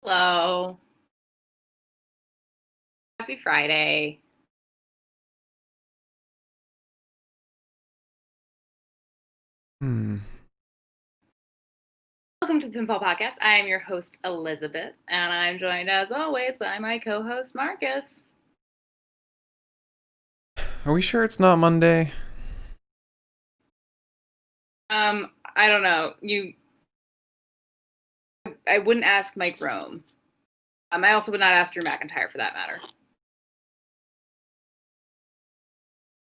Hello. Happy Friday. Hmm. Welcome to the Pinfall Podcast. I am your host, Elizabeth, and I'm joined as always by my co-host, Marcus. Are we sure it's not Monday? I don't know. I wouldn't ask Mike Rome. I also would not ask Drew McIntyre for that matter.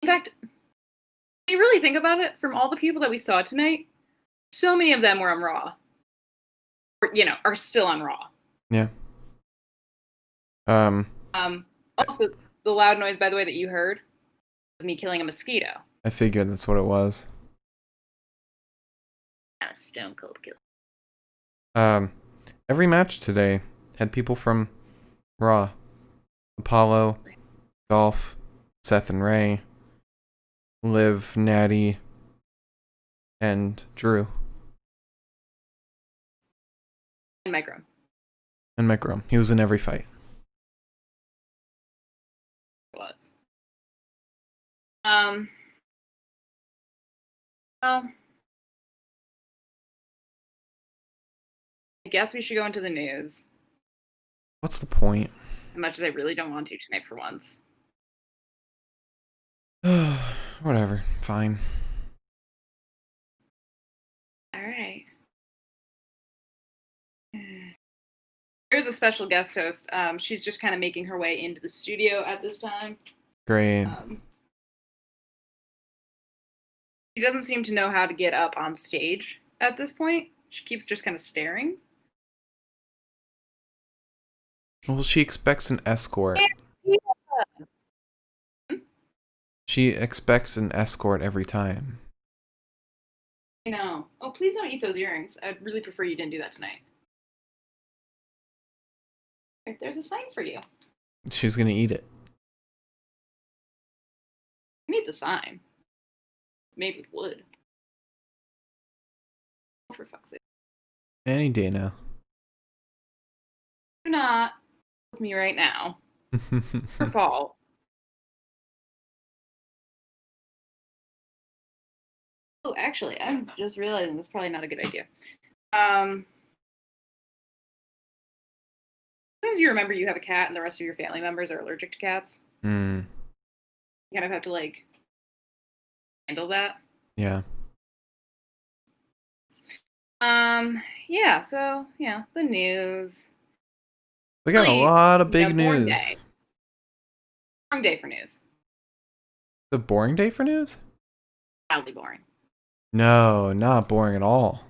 In fact, when you really think about it, from all the people that we saw tonight, so many of them were on Raw. Or, are still on Raw. Yeah. Um, Also, the loud noise, by the way, that you heard was me killing a mosquito. I figured that's what it was. Not a stone cold kill. Every match today had people from Raw. Apollo, Dolph, Seth and Ray, Liv, Natty, and Drew. And Mike Rome. And Mike Rome. He was in every fight. Was. Well, I guess we should go into the news. What's the point? As much as I really don't want to tonight for once. Whatever. Fine. All right. There's a special guest host. She's just kind of making her way into the studio at this time. Great. She doesn't seem to know how to get up on stage at this point. She keeps just kind of staring. Well, she expects an escort. Yeah. She expects an escort every time. I know. Oh, please don't eat those earrings. I'd really prefer you didn't do that tonight. There's a sign for you. She's gonna eat it. I need the sign. It's made with wood. Oh, for fuck's sake. Any day now. Do not with me right now. Your fault. Oh, actually, I'm just realizing that's probably not a good idea. Sometimes you remember you have a cat and the rest of your family members are allergic to cats. You kind of have to, handle that. Yeah. Yeah, so, the news. We got Really, a lot of big boring news. day. Boring day for news. It's a boring day for news? Wildly boring. No, not boring at all.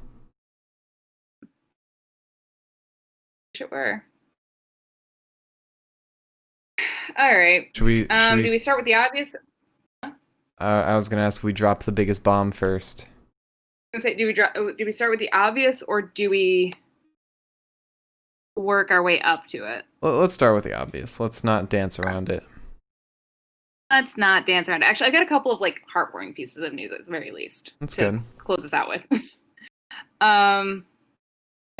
Wish it were. All right. Should we do we start with the obvious? I was gonna ask if we drop the biggest bomb first. I was gonna say, do we start with the obvious or do we work our way up to it? Let's start with the obvious. Let's not dance around it. Let's not dance around it. Actually, I've got a couple of heartwarming pieces of news at the very least. That's to good. Close this out with. So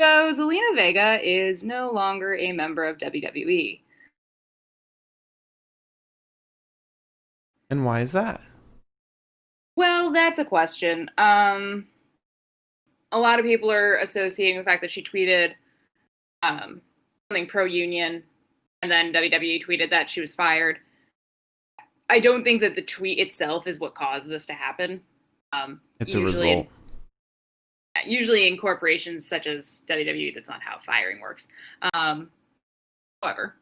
Zelina Vega is no longer a member of WWE. And why is that? Well, that's a question. A lot of people are associating the fact that she tweeted something pro-union, and then WWE tweeted that she was fired. I don't think that the tweet itself is what caused this to happen. It's a result. Usually in corporations such as WWE, that's not how firing works. However,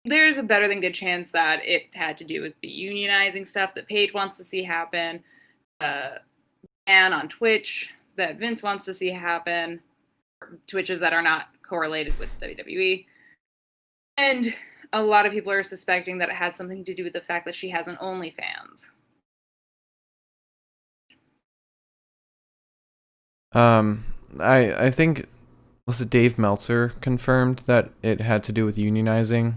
there's a better than good chance that it had to do with the unionizing stuff that Paige wants to see happen, ban on Twitch that Vince wants to see happen, Twitches that are not correlated with WWE. And a lot of people are suspecting that it has something to do with the fact that she has an OnlyFans. I think, was it Dave Meltzer confirmed that it had to do with unionizing?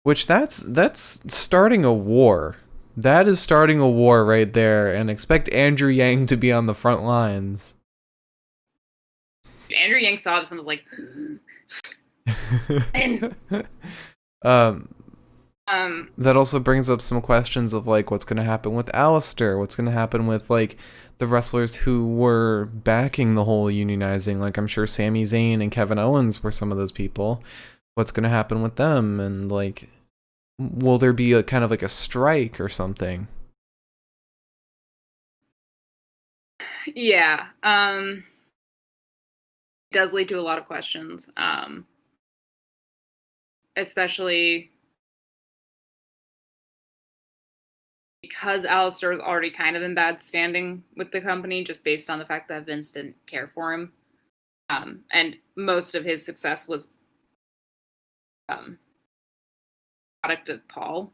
Which that's starting a war. That is starting a war right there, and expect Andrew Yang to be on the front lines. Andrew Yang saw this and was like, and that also brings up some questions of like what's going to happen with Alistair, what's going to happen with like the wrestlers who were backing the whole unionizing. Like I'm sure Sami Zayn and Kevin Owens were some of those people. What's going to happen with them, and like will there be a kind of like a strike or something? Yeah. It does lead to a lot of questions. Especially because Alistair is already kind of in bad standing with the company, just based on the fact that Vince didn't care for him. And most of his success was product of Paul.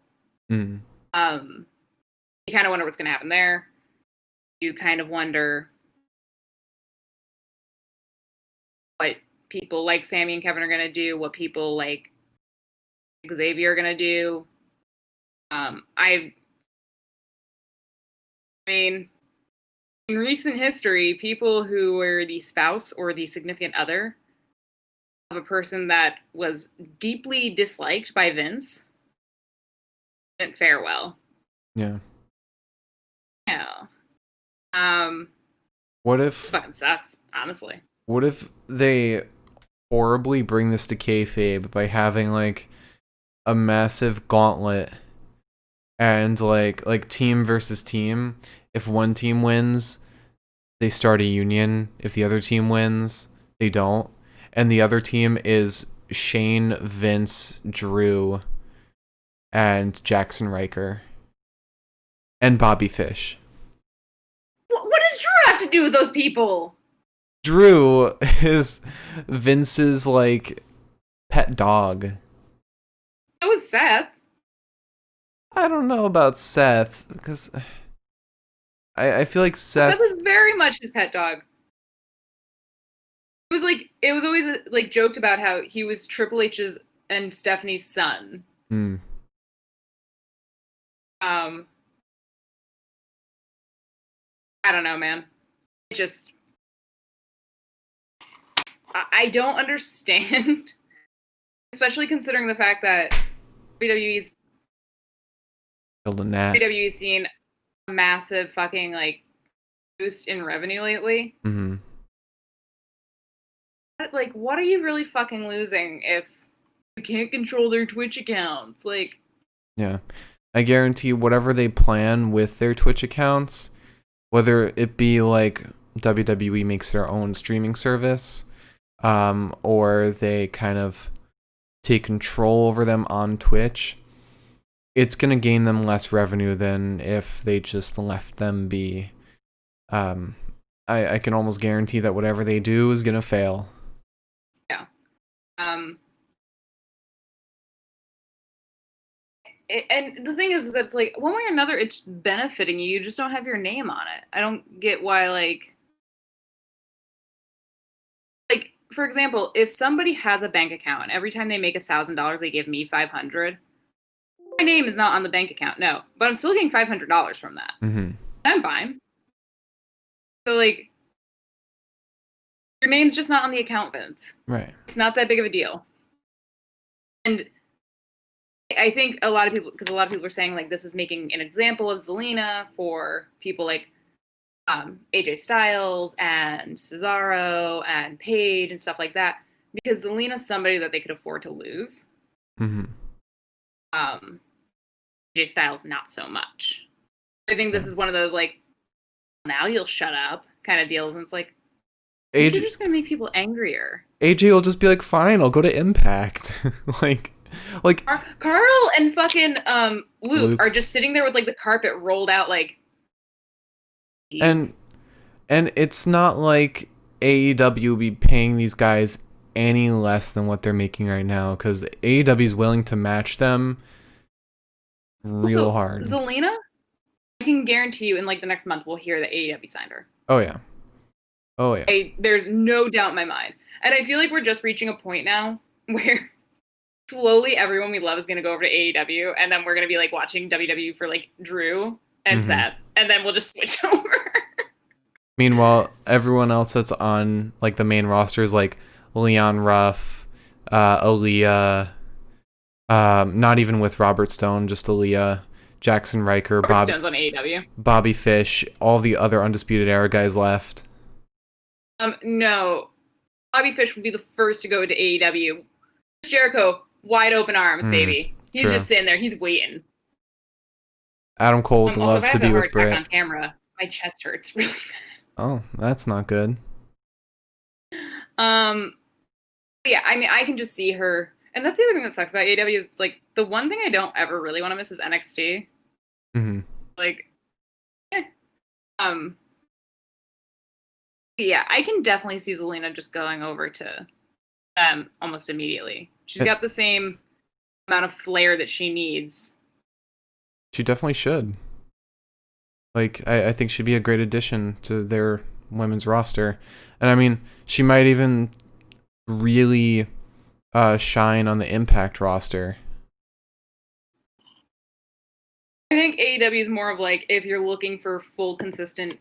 Mm. You kind of wonder what's going to happen there. You kind of wonder what people like Sami and Kevin are going to do, what people like Xavier are going to do. I mean, in recent history, people who were the spouse or the significant other of a person that was deeply disliked by Vince didn't fare well. Yeah. Yeah. What if It fucking sucks, honestly. What if they horribly bring this to kayfabe by having like a massive gauntlet and like team versus team? If one team wins, they start a union. If the other team wins, they don't. And the other team is Shane, Vince, Drew, and Jackson Riker. And Bobby Fish. What does Drew have to do with those people? Drew is Vince's like pet dog. So was Seth. I don't know about Seth because I feel like Seth was very much his pet dog. It was always like joked about how he was Triple H's and Stephanie's son. Hmm. I don't know, man. I don't understand, especially considering the fact that WWE's seen a massive fucking like boost in revenue lately. Mm-hmm. Like, what are you really fucking losing if you can't control their Twitch accounts? Like, yeah, I guarantee whatever they plan with their Twitch accounts, whether it be like WWE makes their own streaming service, or they kind of take control over them on Twitch, it's going to gain them less revenue than if they just left them be. I can almost guarantee that whatever they do is going to fail. Yeah. And the thing is that's like, one way or another, it's benefiting you. You just don't have your name on it. I don't get why, like, for example, if somebody has a bank account and every time they make $1,000, they give me $500, my name is not on the bank account, no. But I'm still getting $500 from that. Mm-hmm. I'm fine. So, like, your name's just not on the account, Vince. Right. It's not that big of a deal. And I think a lot of people are saying, like, this is making an example of Zelina for people like AJ Styles and Cesaro and Paige and stuff like that, because Zelina's somebody that they could afford to lose. Mm-hmm. AJ Styles, not so much. I think this is one of those, like, now you'll shut up kind of deals, and it's like, you're just gonna make people angrier. AJ will just be like, fine, I'll go to Impact. like Carl and fucking Luke are just sitting there with like the carpet rolled out, like, and it's not like AEW will be paying these guys any less than what they're making right now, because AEW is willing to match them real hard. Zelina, I can guarantee you in like the next month we'll hear that AEW signed her. Oh yeah. There's no doubt in my mind. And I feel like we're just reaching a point now where slowly everyone we love is going to go over to AEW, and then we're going to be like watching WWE for like Drew and Seth, and then we'll just switch over. Meanwhile, everyone else that's on like the main roster is like Leon Ruff, Aaliyah, not even with Robert Stone, just Aaliyah, Jackson Riker, Robert Stone's on AEW. Bobby Fish, all the other Undisputed Era guys left. No, Bobby Fish would be the first to go to AEW. Jericho, wide open arms, baby. He's true. just sitting there. He's waiting. Adam Cole would Also, love if I to have be a with heart attack Britt. on camera, my chest hurts really bad. Oh, that's not good. Yeah, I mean, I can just see her, and that's the other thing that sucks about AEW is it's like the one thing I don't ever really want to miss is NXT. Mm-hmm. Like, yeah, I can definitely see Zelina just going over to them almost immediately. She's got the same amount of flair that she needs. She definitely should. Like, I think she'd be a great addition to their women's roster. And I mean, she might even really shine on the Impact roster. I think AEW is more of like if you're looking for full consistent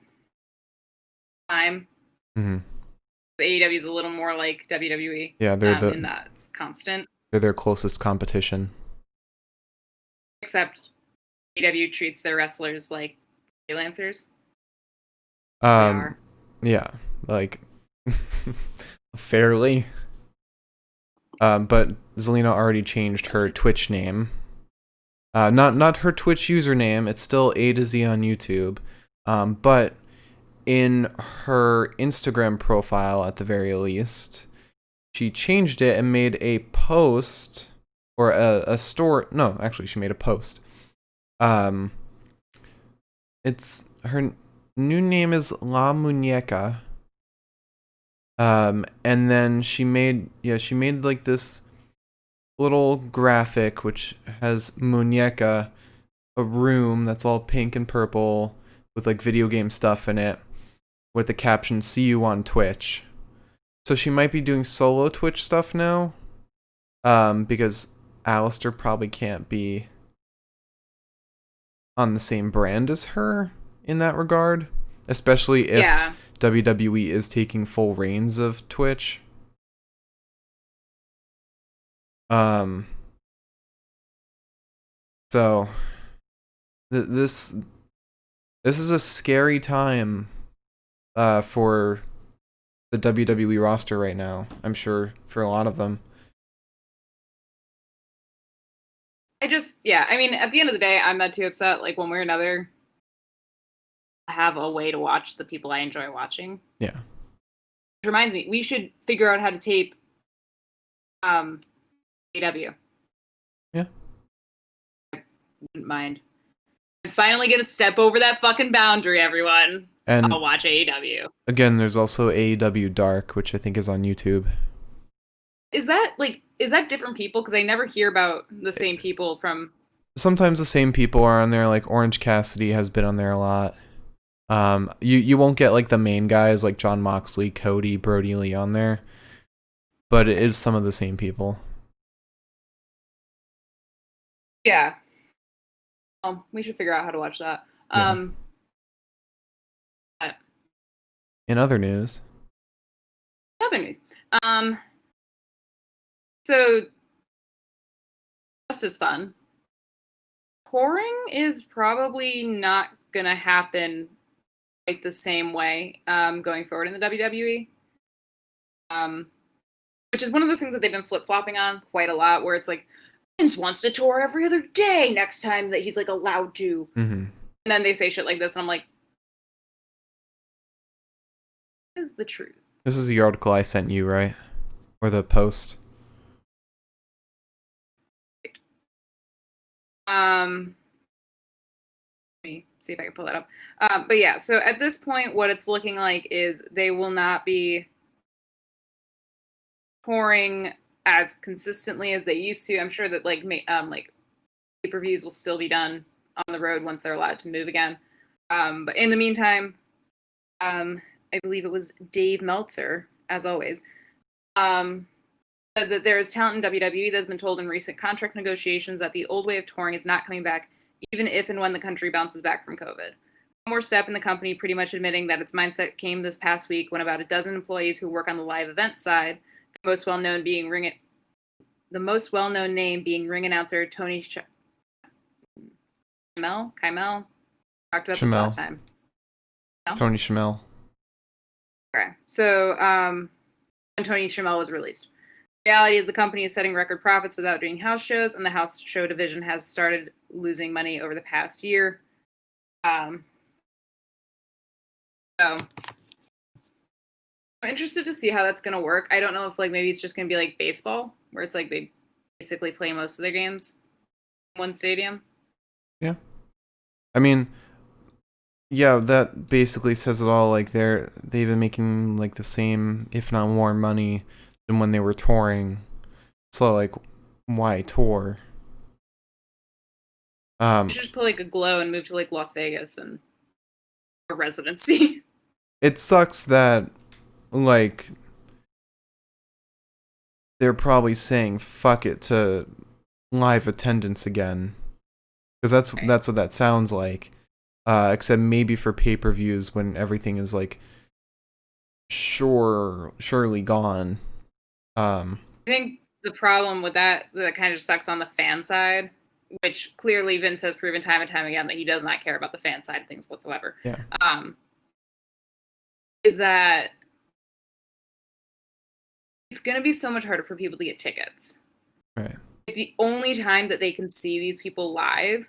time. Mm-hmm. AEW is a little more like WWE. Yeah, they're in that it's constant. They're their closest competition. Except AEW treats their wrestlers like freelancers. Yeah, like fairly. But Zelina already changed her Twitch name. Not her Twitch username. It's still A to Z on YouTube. But in her Instagram profile, at the very least, she changed it and made a post or a store. No, actually, she made a post. It's her new name is La Muñeca. And then she made like this little graphic which has Muñeca, a room that's all pink and purple with like video game stuff in it, with the caption "See you on Twitch." So she might be doing solo Twitch stuff now, because Alistair probably can't be on the same brand as her in that regard, especially if WWE is taking full reins of Twitch. So this is a scary time for the WWE roster right now. I'm sure for a lot of them. I mean, at the end of the day, I'm not too upset. Like, one way or another, I have a way to watch the people I enjoy watching. Yeah. Which reminds me, we should figure out how to tape AW. Yeah. I wouldn't mind. I'm finally gonna step over that fucking boundary, everyone. And I'll watch AEW. Again, there's also AEW Dark, which I think is on YouTube. Is that different people? Because I never hear about the same people from... Sometimes the same people are on there, like Orange Cassidy has been on there a lot. You won't get like the main guys like Jon Moxley, Cody, Brody Lee on there. But it is some of the same people. Yeah. We should figure out how to watch that. Yeah. In other news. So just as fun. Touring is probably not gonna happen like the same way going forward in the WWE. Which is one of those things that they've been flip-flopping on quite a lot, where it's like Vince wants to tour every other day next time that he's like allowed to. Mm-hmm. And then they say shit like this, and I'm like, what is the truth? This is the article I sent you, right? Or the post? Let me see if I can pull that up. But yeah, so at this point, what it's looking like is they will not be touring as consistently as they used to. I'm sure that like pay-per-views will still be done on the road once they're allowed to move again. But in the meantime, I believe it was Dave Meltzer, as always, said that there is talent in WWE that has been told in recent contract negotiations that the old way of touring is not coming back, even if and when the country bounces back from COVID. more step in the company pretty much admitting that its mindset came this past week when about a dozen employees who work on the live event side, the most well-known name being ring announcer Tony Kymel. Talked about this last time. Tony Schimmel. Okay, so when Tony Schimmel was released. The reality is the company is setting record profits without doing house shows, and the house show division has started losing money over the past year. So I'm interested to see how that's going to work. I don't know if maybe it's just going to be like baseball, where it's like they basically play most of their games in one stadium. Yeah. I mean, yeah, that basically says it all. Like they've been making the same, if not more, money than when they were touring. So why tour? You should just put a glow and move to Las Vegas and a residency. It sucks that they're probably saying fuck it to live attendance again, because that's what that sounds like. Except maybe for pay-per-views when everything is surely gone. I think the problem with that kind of sucks on the fan side, which clearly Vince has proven time and time again that he does not care about the fan side of things whatsoever. Yeah. Is that it's going to be so much harder for people to get tickets. Right. If the only time that they can see these people live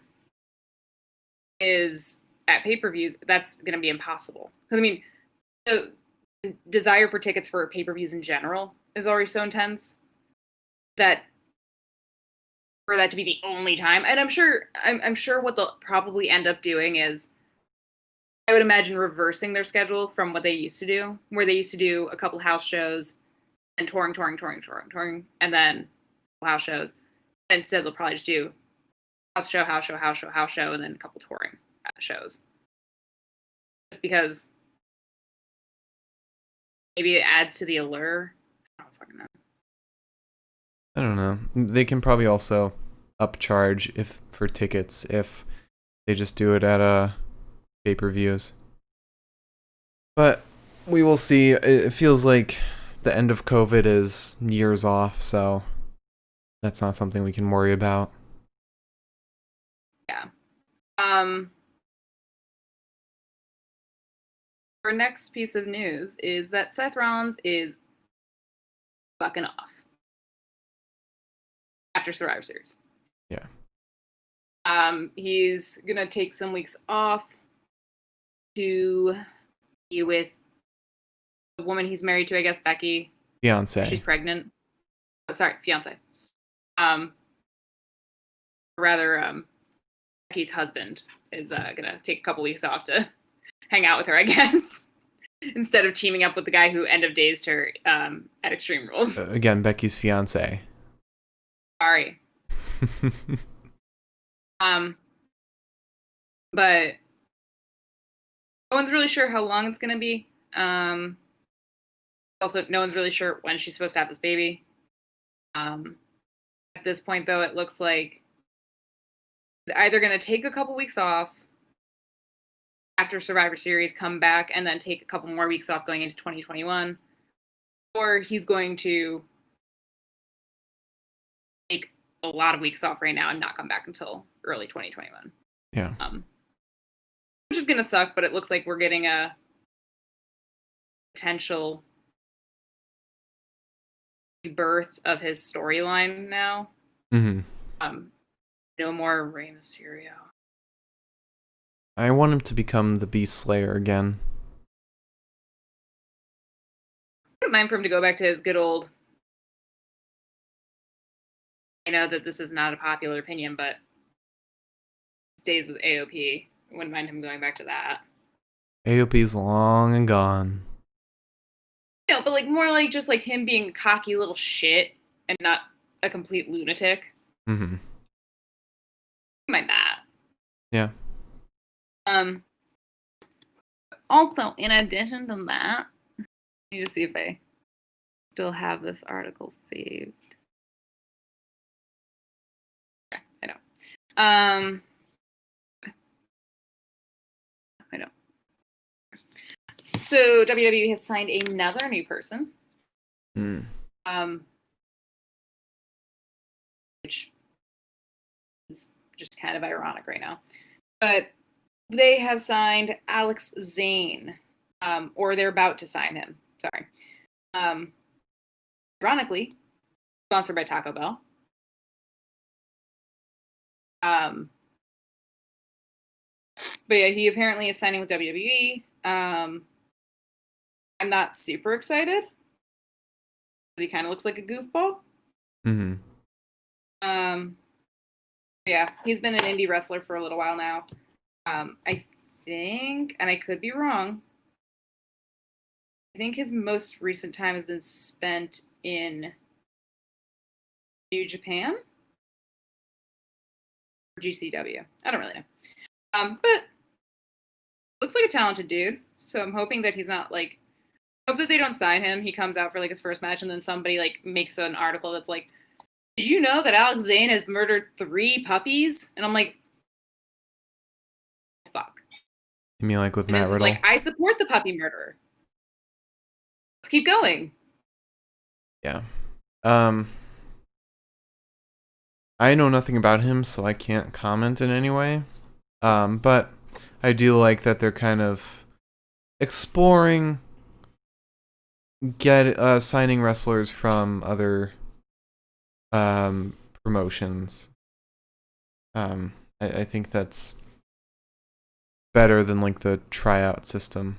is at pay-per-views, that's going to be impossible. Because, I mean, the desire for tickets for pay-per-views in general is already so intense that for that to be the only time, and I'm sure what they'll probably end up doing is, I would imagine reversing their schedule from what they used to do, where they used to do a couple house shows and touring, and then house shows. And instead, they'll probably just do house show, and then a couple touring shows. Just because maybe it adds to the allure. I don't fucking know. I don't know. They can probably also upcharge for tickets if they just do it at pay-per-views. But we will see. It feels like the end of COVID is years off, so that's not something we can worry about. Yeah. Our next piece of news is that Seth Rollins is fucking off after Survivor Series. Yeah. He's gonna take some weeks off to be with the woman he's married to, I guess, Becky. Fiance. She's pregnant. Oh, sorry, fiance. Becky's husband is gonna take a couple weeks off to hang out with her, I guess, instead of teaming up with the guy who end of dazed her at Extreme Rules. Again, Becky's fiance. Sorry. But no one's really sure how long it's gonna be. Also, no one's really sure when she's supposed to have this baby. At this point, though, it looks like he's either gonna take a couple weeks off after Survivor Series, come back, and then take a couple more weeks off going into 2021, or he's going to take a lot of weeks off right now and not come back until early 2021. Yeah. Which is going to suck, but it looks like we're getting a potential rebirth of his storyline now. Mm-hmm. No more Rey Mysterio. I want him to become the Beast Slayer again. I wouldn't mind for him to go back to his good old... I know that this is not a popular opinion, but his days with AOP. I wouldn't mind him going back to that. AOP's long and gone. No, but more just him being a cocky little shit and not a complete lunatic. Mm-hmm. I mind that. Yeah. Also, in addition to that, let me just see if I still have this article saved. Okay, I know. I know. So WWE has signed another new person. Which is just kind of ironic right now. But they have signed Alex Zayn, or they're about to sign him. Sorry. Ironically, sponsored by Taco Bell. But yeah, he apparently is signing with WWE. I'm not super excited. He kind of looks like a goofball. Yeah, he's been an indie wrestler for a little while now. I think, and I could be wrong, I think his most recent time has been spent in New Japan or GCW. I don't really know. But looks like a talented dude. So I'm hoping that he's not like, hope that they don't sign him. He comes out for like his first match and then somebody like makes an article that's like, did you know that Alex Zayn has murdered 3 puppies? And I'm like, fuck. You mean like with And Matt it's Riddle? like, I support the puppy murderer. Let's keep going. Yeah. I know nothing about him, so I can't comment in any way. But I do like that they're kind of exploring signing wrestlers from other promotions. I think that's better than like the tryout system,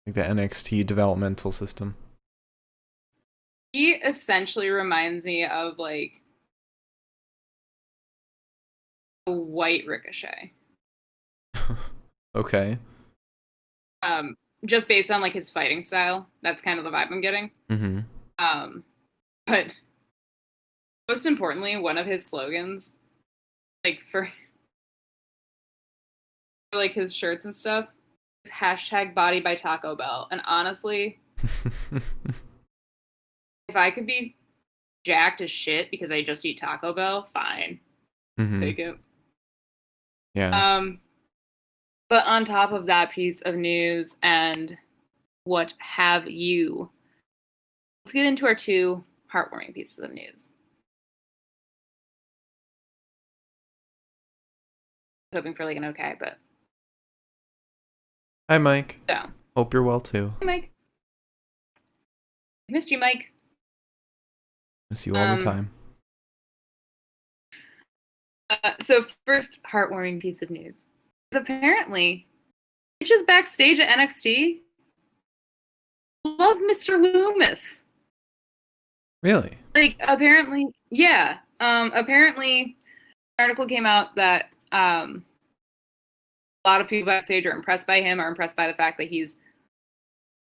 like the NXT developmental system. He essentially reminds me of like a white Ricochet. Okay. Just based on like his fighting style. That's kind of the vibe I'm getting. But most importantly, one of his slogans, like for like his shirts and stuff, is hashtag body by Taco Bell. And honestly, if I could be jacked as shit because I just eat Taco Bell, fine. Take it. Yeah. But on top of that piece of news and what have you, let's get into our 2 heartwarming pieces of news. I was hoping for like an okay, but. Hi, Mike. So. Hope you're well too. Hi, Mike. I missed you, Mike. Miss you all the time. So first heartwarming piece of news. Apparently, bitches backstage at NXT love Mr. Loomis. Really? Like, apparently, yeah. Apparently, an article came out that a lot of people backstage are impressed by him, are impressed by the fact that he's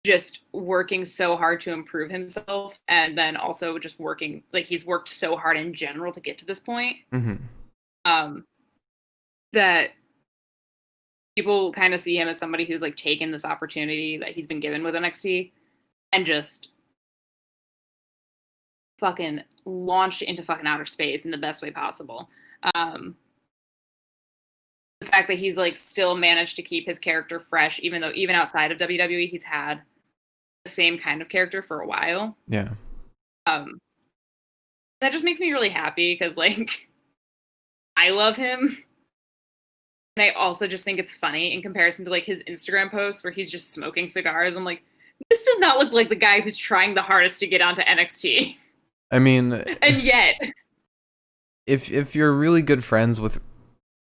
just working so hard to improve himself, and then also just working, like, he's worked so hard in general to get to this point. That people kind of see him as somebody who's like taken this opportunity that he's been given with NXT and just fucking launched into fucking outer space in the best way possible. The fact that he's like still managed to keep his character fresh, even though even outside of WWE, he's had the same kind of character for a while. Yeah. That just makes me really happy because like I love him. And I also just think it's funny in comparison to like his Instagram posts where he's just smoking cigars. I'm like, this does not look like the guy who's trying the hardest to get onto NXT. I mean, and yet, if you're really good friends with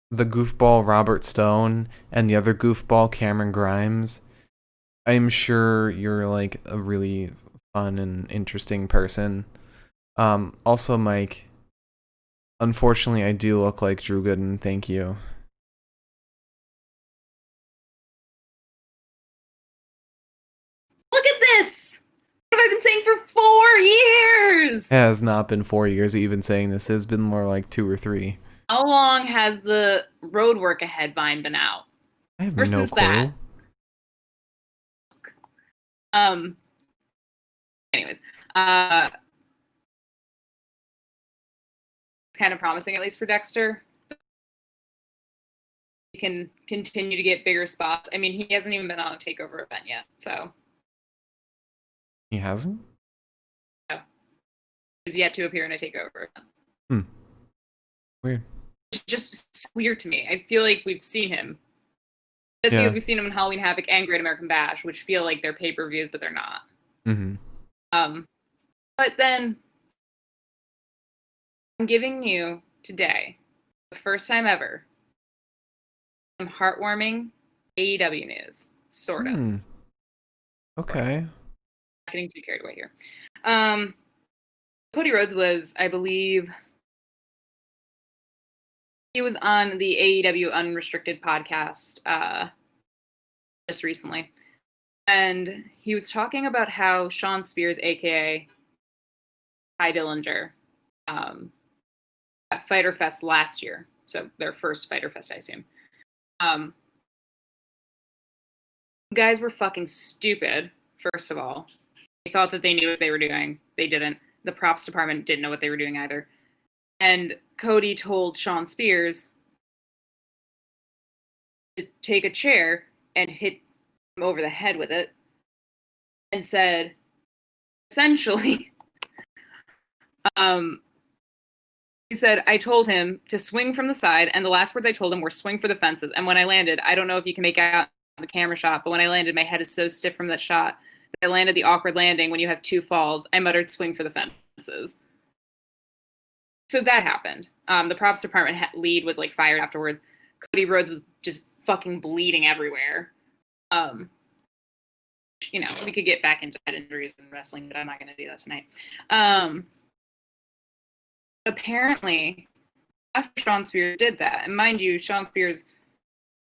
the goofball Robert Stone and the other goofball Cameron Grimes, I'm sure you're like a really fun and interesting person. Also, Mike, unfortunately, I do look like Drew Gooden. Thank you. Look at this! What have I been saying for 4 years? It has not been 4 years that you've been saying this. It's been more like 2 or 3. How long has the Road Work Ahead Vine been out? I have or no since clue. That? Anyways. It's kind of promising, at least for Dexter. he can continue to get bigger spots. I mean, he hasn't even been on a takeover event yet, so. He hasn't? No. He's yet to appear in a takeover event. Weird. It's just weird to me. I feel like we've seen him. That's because we've seen him in Halloween Havoc and Great American Bash, which feel like they're pay-per-views, but they're not. But then I'm giving you today, the first time ever, some heartwarming AEW news, sort of. Okay. Not getting too carried away here. Cody Rhodes was, I believe, he was on the AEW Unrestricted podcast just recently. And he was talking about how Shawn Spears, a.k.a. Ty Dillinger, at Fyter Fest last year. So their first Fyter Fest, I assume. Guys were fucking stupid, first of all. They thought that they knew what they were doing. They didn't. The props department didn't know what they were doing either. And Cody told Shawn Spears to take a chair and hit him over the head with it. And said, essentially, he said, I told him to swing from the side, and the last words I told him were swing for the fences. And when I landed, I don't know if you can make out the camera shot, but when I landed, my head is so stiff from that shot that I landed the awkward landing when you have two falls. I muttered swing for the fences. So that happened. The props department lead was like fired afterwards. Cody Rhodes was just fucking bleeding everywhere. You know, we could get back into head injuries in wrestling, but I'm not going to do that tonight. Apparently, after Shawn Spears did that, and mind you, Shawn Spears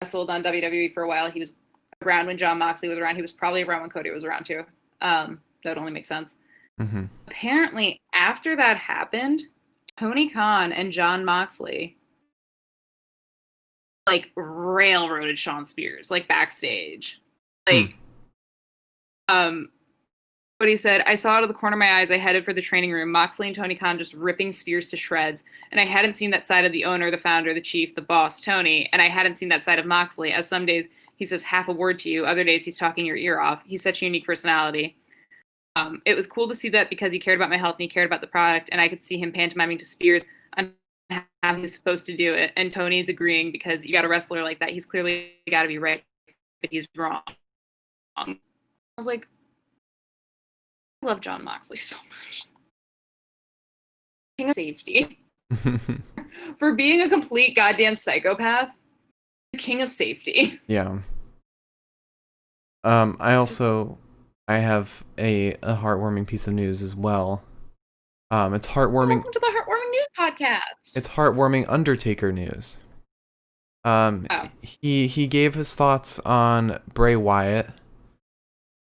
wrestled on WWE for a while. He was around when Jon Moxley was around. He was probably around when Cody was around too. That would only make sense. Apparently, after that happened, Tony Khan and Jon Moxley like railroaded Shawn Spears, like backstage. Like, but he said, I saw out of the corner of my eyes, I headed for the training room, Moxley and Tony Khan just ripping Spears to shreds. And I hadn't seen that side of the owner, the founder, the chief, the boss, Tony. And I hadn't seen that side of Moxley, as some days he says half a word to you, other days he's talking your ear off. He's such a unique personality. It was cool to see that because he cared about my health and he cared about the product. And I could see him pantomiming to Spears on how he's supposed to do it. And Tony's agreeing because you got a wrestler like that. He's clearly got to be right, but he's wrong. I was like, I love Jon Moxley so much. King of safety. For being a complete goddamn psychopath, king of safety. Yeah. I have a heartwarming piece of news as well. It's heartwarming. Welcome to the Heartwarming News Podcast. It's heartwarming Undertaker news. He gave his thoughts on Bray Wyatt.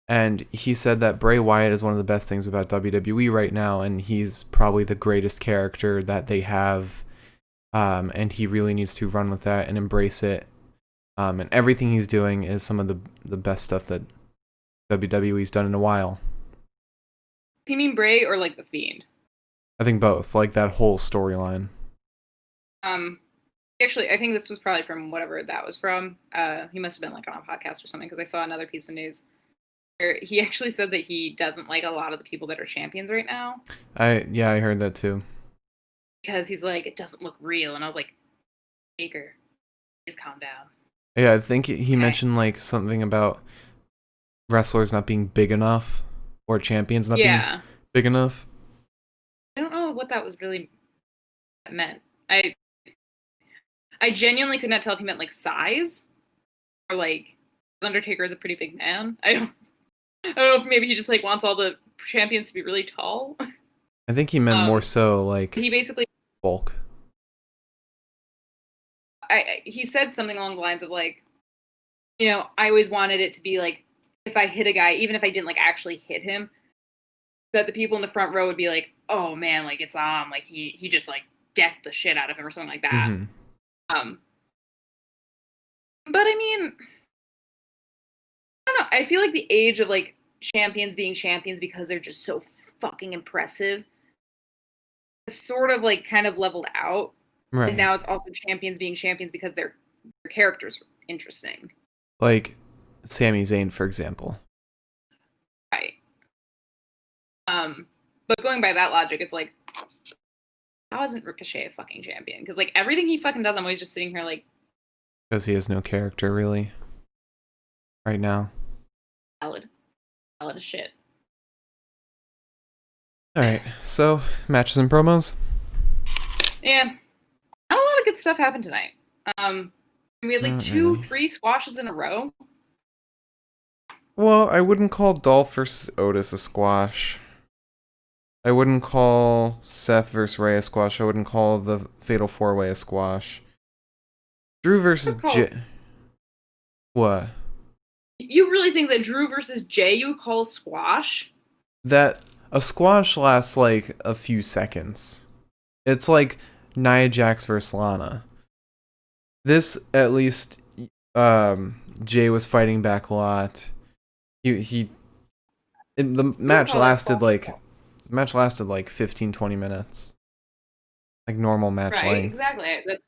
And he said that Bray Wyatt is one of the best things about WWE right now, and he's probably the greatest character that they have, and he really needs to run with that and embrace it. And everything he's doing is some of the best stuff that WWE's done in a while. Do you mean Bray or like The Fiend? I think both, like that whole storyline. Actually, I think this was probably from whatever that was from. He must have been like on a podcast or something, because I saw another piece of news. He actually said that he doesn't like a lot of the people that are champions right now. I heard that too. Because he's like, it doesn't look real. And I was like, Baker, please calm down. Yeah, I think he mentioned like something about wrestlers not being big enough or champions not being big enough. I don't know what that was really meant. I genuinely could not tell if he meant like size or like Undertaker is a pretty big man. I don't know if maybe he just like wants all the champions to be really tall. I think he meant more so like he basically bulk. He said something along the lines of like, you know, I always wanted it to be like if I hit a guy, even if I didn't like actually hit him, that the people in the front row would be like, oh man, like it's on, like he just like decked the shit out of him or something like that. But I mean, I don't know. I feel like the age of like champions being champions because they're just so fucking impressive is sort of like kind of leveled out. Right. And now it's also champions being champions because they're their characters interesting. Like Sami Zayn, for example. Right. But going by that logic, it's like, how isn't Ricochet a fucking champion? Because like everything he fucking does, I'm always just sitting here like, Because he has no character, really. Right now. valid as shit. Alright, so matches and promos? Yeah. Not a lot of good stuff happened tonight. We had like Not 2, really. 3 squashes in a row. Well, I wouldn't call Dolph versus Otis a squash. I wouldn't call Seth versus Rey a squash. I wouldn't call the Fatal 4-Way a squash. Drew versus Jay. What? You really think that Drew versus Jay you would call squash? That a squash lasts like a few seconds. It's like Nia Jax versus Lana. This at least Jay was fighting back a lot. The match lasted like 15-20 minutes. Like normal match right, length. Exactly. That's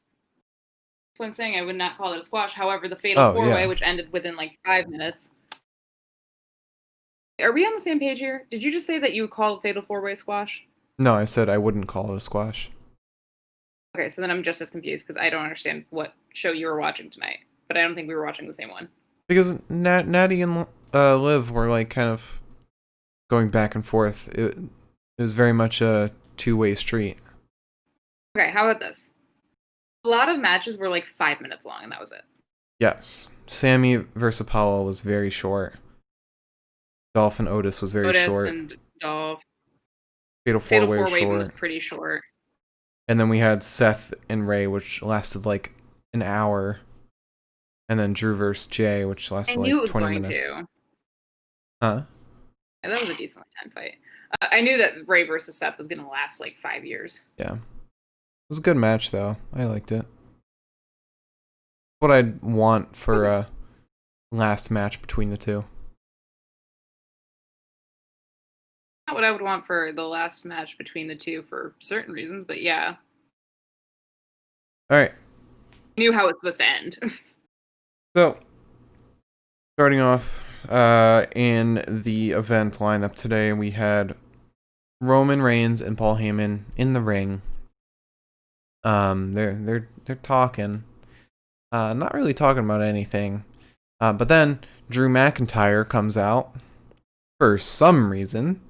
what I'm saying. I would not call it a squash. However, the Fatal 4-Way, which ended within like 5 minutes. Are we on the same page here? Did you just say that you would call the Fatal 4-Way squash? No, I said I wouldn't call it a squash. Okay, so then I'm just as confused because I don't understand what show you were watching tonight. But I don't think we were watching the same one. Because Natty and Liv were like kind of going back and forth. It was very much a two-way street. Okay, how about this? A lot of matches were like 5 minutes long, and that was it. Yes. Sami versus Apollo was very short. Dolph and Otis was very short. Otis and Dolph. Fatal 4-Way was pretty short. And then we had Seth and Rey, which lasted like an hour. And then Drew versus Jay, which lasted like 20 minutes. Huh? Yeah, that was a decently time fight. I knew that Rey versus Seth was going to last like 5 years. Yeah. It was a good match, though. I liked it. What I'd want for a last match between the two. Not what I would want for the last match between the two for certain reasons, but yeah. All right. Knew how it's supposed to end. So, starting off in the event lineup today, we had Roman Reigns and Paul Heyman in the ring. They're talking, not really talking about anything. But then Drew McIntyre comes out for some reason.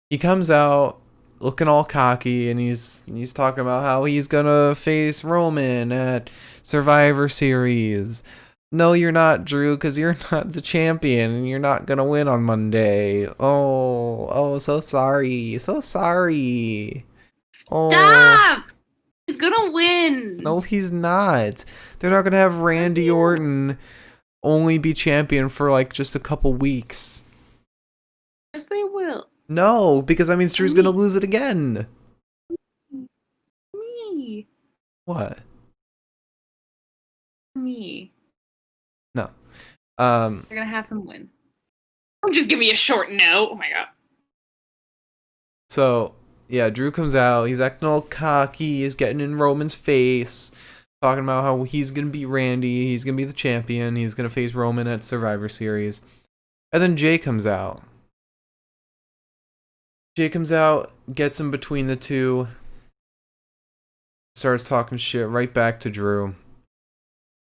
He comes out looking all cocky, and he's talking about how he's gonna face Roman at Survivor Series. No, you're not, Drew, because you're not the champion, and you're not gonna win on Monday. Oh, so sorry, so sorry. Oh. Stop! He's gonna win. No, he's not. They're not gonna have Randy Orton only be champion for like just a couple weeks. Yes, they will. No, because that means Drew's gonna lose it again. Me. What? Me. No. They're gonna have him win. Don't just give me a short no. Oh my god. So, yeah, Drew comes out. He's acting all cocky. He's getting in Roman's face. Talking about how he's gonna beat Randy. He's gonna be the champion. He's gonna face Roman at Survivor Series. And then Jay comes out. Jay comes out, gets him between the two, starts talking shit right back to Drew.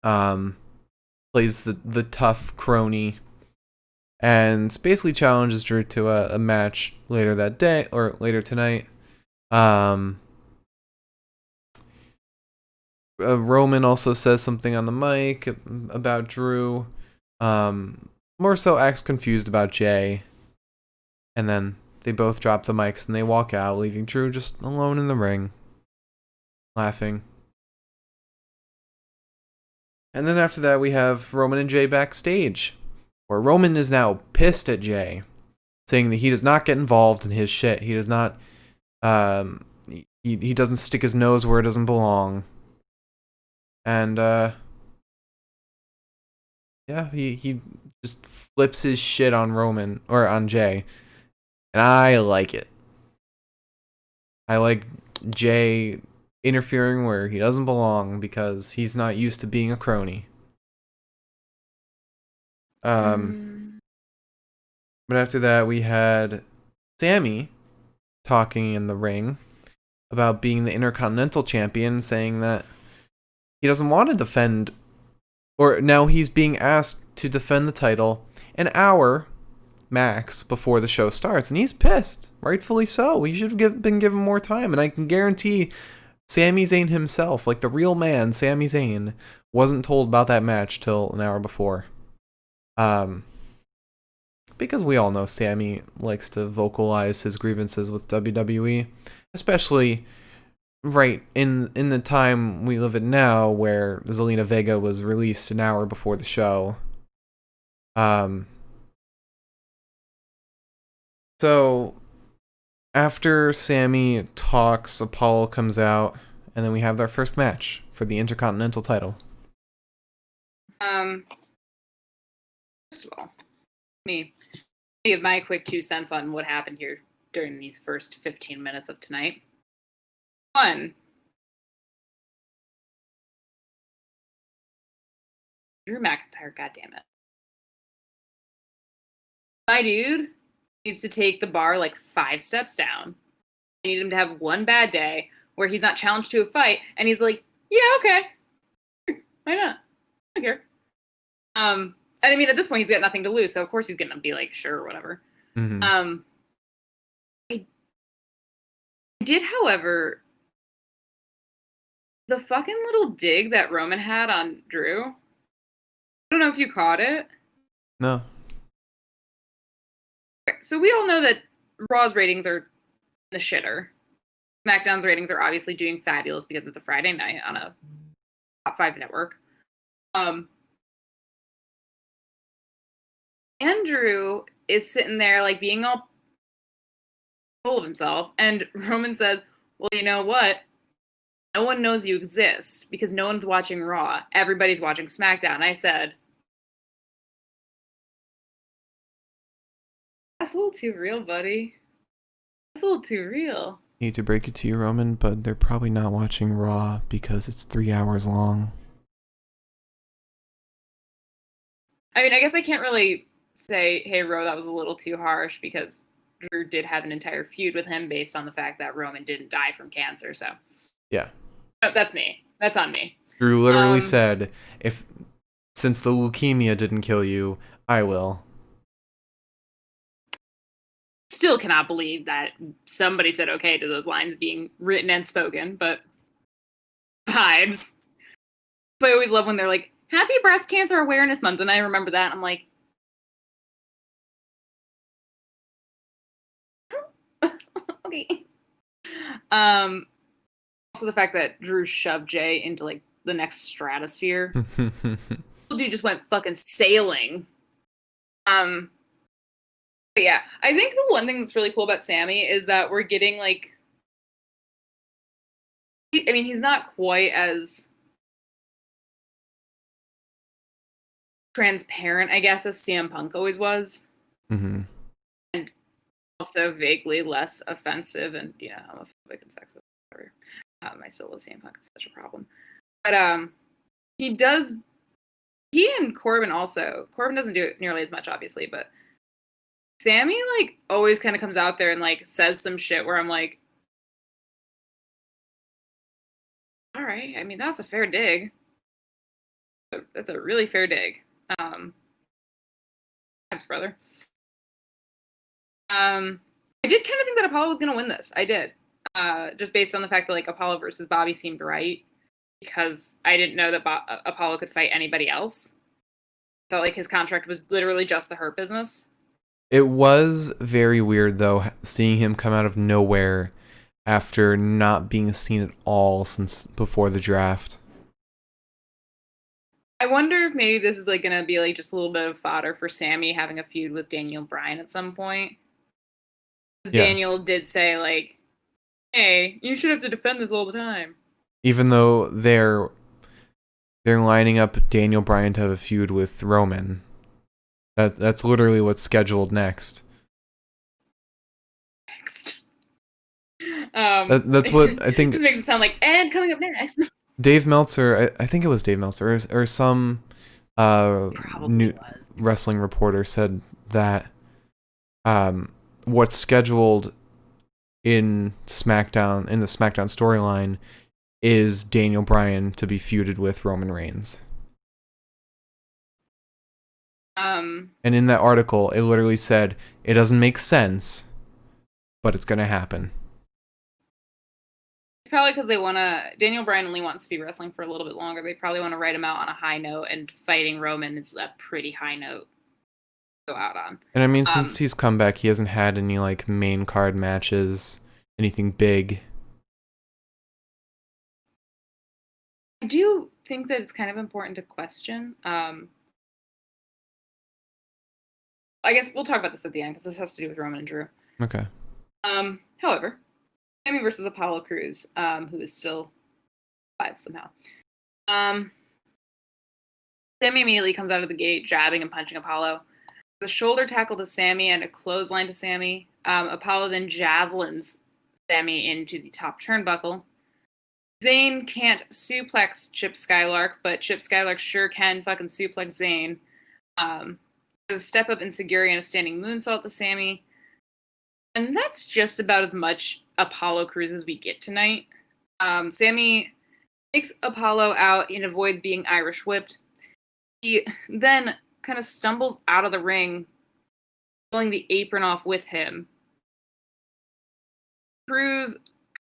Plays the tough crony, and basically challenges Drew to a match later that day, or later tonight. Roman also says something on the mic about Drew. More so acts confused about Jay. And then they both drop the mics and they walk out, leaving Drew just alone in the ring, laughing. And then after that, we have Roman and Jay backstage, where Roman is now pissed at Jay, saying that he does not get involved in his shit. He does not, he doesn't stick his nose where it doesn't belong. And, yeah, he just flips his shit on Roman, or on Jay. And I like it. I like Jay interfering where he doesn't belong because he's not used to being a crony. But after that, we had Sami talking in the ring about being the Intercontinental Champion, saying that he doesn't want to defend, or now he's being asked to defend the title an hour max before the show starts, and he's pissed, rightfully so. He should have been given more time, and I can guarantee Sami Zayn himself, like the real man, Sami Zayn, wasn't told about that match till an hour before. Because we all know Sami likes to vocalize his grievances with WWE, especially right in the time we live in now, where Zelina Vega was released an hour before the show. So after Sami talks, Apollo comes out, and then we have our first match for the Intercontinental title. First of all, me give my quick 2 cents on what happened here during these first 15 minutes of tonight. One, Drew McIntyre, goddammit. My dude needs to take the bar like 5 steps down. I need him to have one bad day where he's not challenged to a fight, and he's like, yeah, okay. Why not? I don't care. And I mean, at this point, he's got nothing to lose, so of course he's gonna be like, sure, whatever. Mm-hmm. I did, however, the fucking little dig that Roman had on Drew. I don't know if you caught it. No. So we all know that Raw's ratings are the shitter. SmackDown's ratings are obviously doing fabulous because it's a Friday night on a top 5 network. Andrew is sitting there like being all full of himself, and Roman says, well, you know what? No one knows you exist because no one's watching Raw. Everybody's watching SmackDown. I said, that's a little too real, buddy. That's a little too real. I hate to break it to you, Roman, but they're probably not watching Raw because it's 3 hours long. I mean, I guess I can't really say, hey, Ro, that was a little too harsh, because Drew did have an entire feud with him based on the fact that Roman didn't die from cancer, so. Yeah. No, that's me. That's on me. Drew literally said, since the leukemia didn't kill you, I will. Still cannot believe that somebody said okay to those lines being written and spoken, but vibes. But I always love when they're like, Happy Breast Cancer Awareness Month, and I remember that, and I'm like, okay. Also the fact that Drew shoved Jay into like the next stratosphere. Dude just went fucking sailing. But yeah, I think the one thing that's really cool about Sami is that we're getting like, I mean, he's not quite as transparent, I guess, as CM Punk always was. Mm-hmm. And also vaguely less offensive and, you know, homophobic and sexist. Whatever. I still love CM Punk. It's such a problem. But he and Corbin also, Corbin doesn't do it nearly as much, obviously, but Sami, like, always kind of comes out there and, like, says some shit where I'm like, all right, I mean, that's a fair dig. That's a really fair dig. Thanks, brother. I did kind of think that Apollo was going to win this. I did. Just based on the fact that, like, Apollo versus Bobby seemed right, because I didn't know that Apollo could fight anybody else. I felt like his contract was literally just the Hurt Business. It was very weird, though, seeing him come out of nowhere after not being seen at all since before the draft. I wonder if maybe this is like going to be like just a little bit of fodder for Sami having a feud with Daniel Bryan at some point. Yeah. Daniel did say, like, hey, you should have to defend this all the time. Even though they're lining up Daniel Bryan to have a feud with Roman. That's literally what's scheduled next. That's what I think. Just makes it sound like, and coming up next. Dave Meltzer, I think it was Dave Meltzer, or some Probably new was. wrestling reporter said that what's scheduled in the SmackDown storyline is Daniel Bryan to be feuded with Roman Reigns. And in that article, it literally said it doesn't make sense, but it's gonna happen. It's probably because they want to. Daniel Bryan only wants to be wrestling for a little bit longer. They probably want to write him out on a high note, and fighting Roman is a pretty high note to go out on. And I mean, since he's come back, he hasn't had any like main card matches, anything big. I do think that it's kind of important to question. I guess we'll talk about this at the end because this has to do with Roman and Drew. Okay. However, Sami versus Apollo Crews, who is still alive somehow. Sami immediately comes out of the gate, jabbing and punching Apollo. The shoulder tackle to Sami and a clothesline to Sami. Apollo then javelins Sami into the top turnbuckle. Zayn can't suplex Chip Skylark, but Chip Skylark sure can fucking suplex Zayn. There's a step up Enzuigiri and a standing moonsault to Sami. And that's just about as much Apollo Crews as we get tonight. Sami takes Apollo out and avoids being Irish whipped. He then kind of stumbles out of the ring, pulling the apron off with him. Crews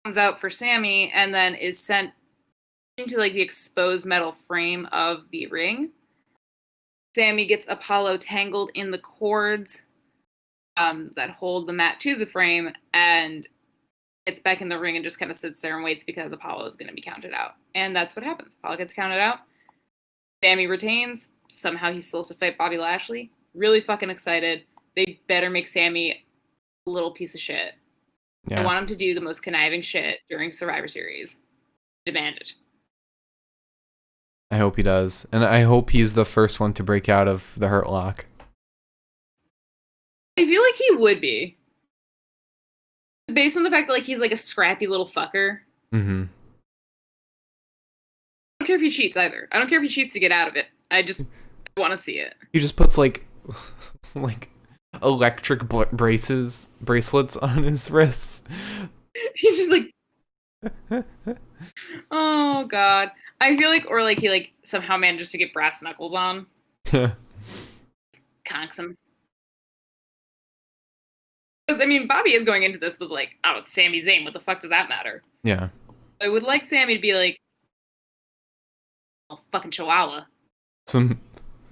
comes out for Sami and then is sent into like the exposed metal frame of the ring. Sami gets Apollo tangled in the cords that hold the mat to the frame and gets back in the ring and just kind of sits there and waits because Apollo is going to be counted out. And that's what happens. Apollo gets counted out. Sami retains. Somehow he still has to fight Bobby Lashley. Really fucking excited. They better make Sami a little piece of shit. Yeah. I want him to do the most conniving shit during Survivor Series. Demand it. I hope he does. And I hope he's the first one to break out of the Hurt Lock. I feel like he would be. Based on the fact that like he's like a scrappy little fucker. Mm-hmm. I don't care if he cheats either. I don't care if he cheats to get out of it. I just want to see it. He just puts like electric bracelets on his wrists. He's just like, oh god. I feel like, or like he like somehow manages to get brass knuckles on. Conks him. Because I mean, Bobby is going into this with like, oh, it's Sami Zayn. What the fuck does that matter? Yeah. I would like Sami to be like, oh, fucking chihuahua.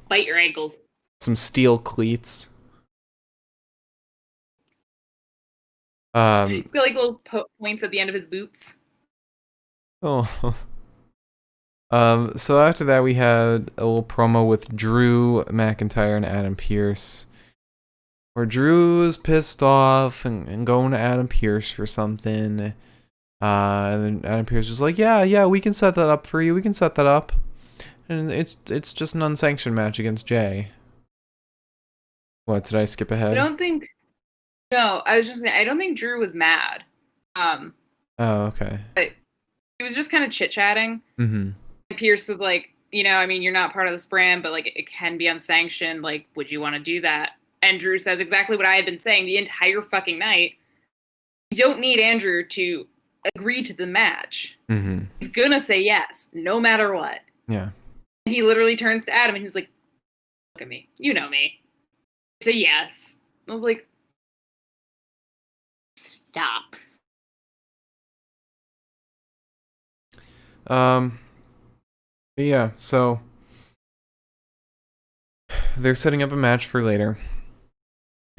Bite your ankles. Some steel cleats. He's got like little points at the end of his boots. Oh. So after that, we had a little promo with Drew McIntyre and Adam Pearce, where Drew is pissed off and going to Adam Pearce for something. And then Adam Pearce was like, yeah, we can set that up for you. We can set that up. And it's just an unsanctioned match against Jay. What, did I skip ahead? No, I was just saying, I don't think Drew was mad. Oh, okay. But he was just kind of chit-chatting. Mm-hmm. Pierce was like, I mean, you're not part of this brand, but like it can be unsanctioned. Like, would you want to do that? And Drew says exactly what I had been saying the entire fucking night. You don't need Andrew to agree to the match. Mm-hmm. He's gonna say yes, no matter what. Yeah. And he literally turns to Adam and he's like, look at me. You know me. It's a yes. I was like, stop. But yeah, so they're setting up a match for later.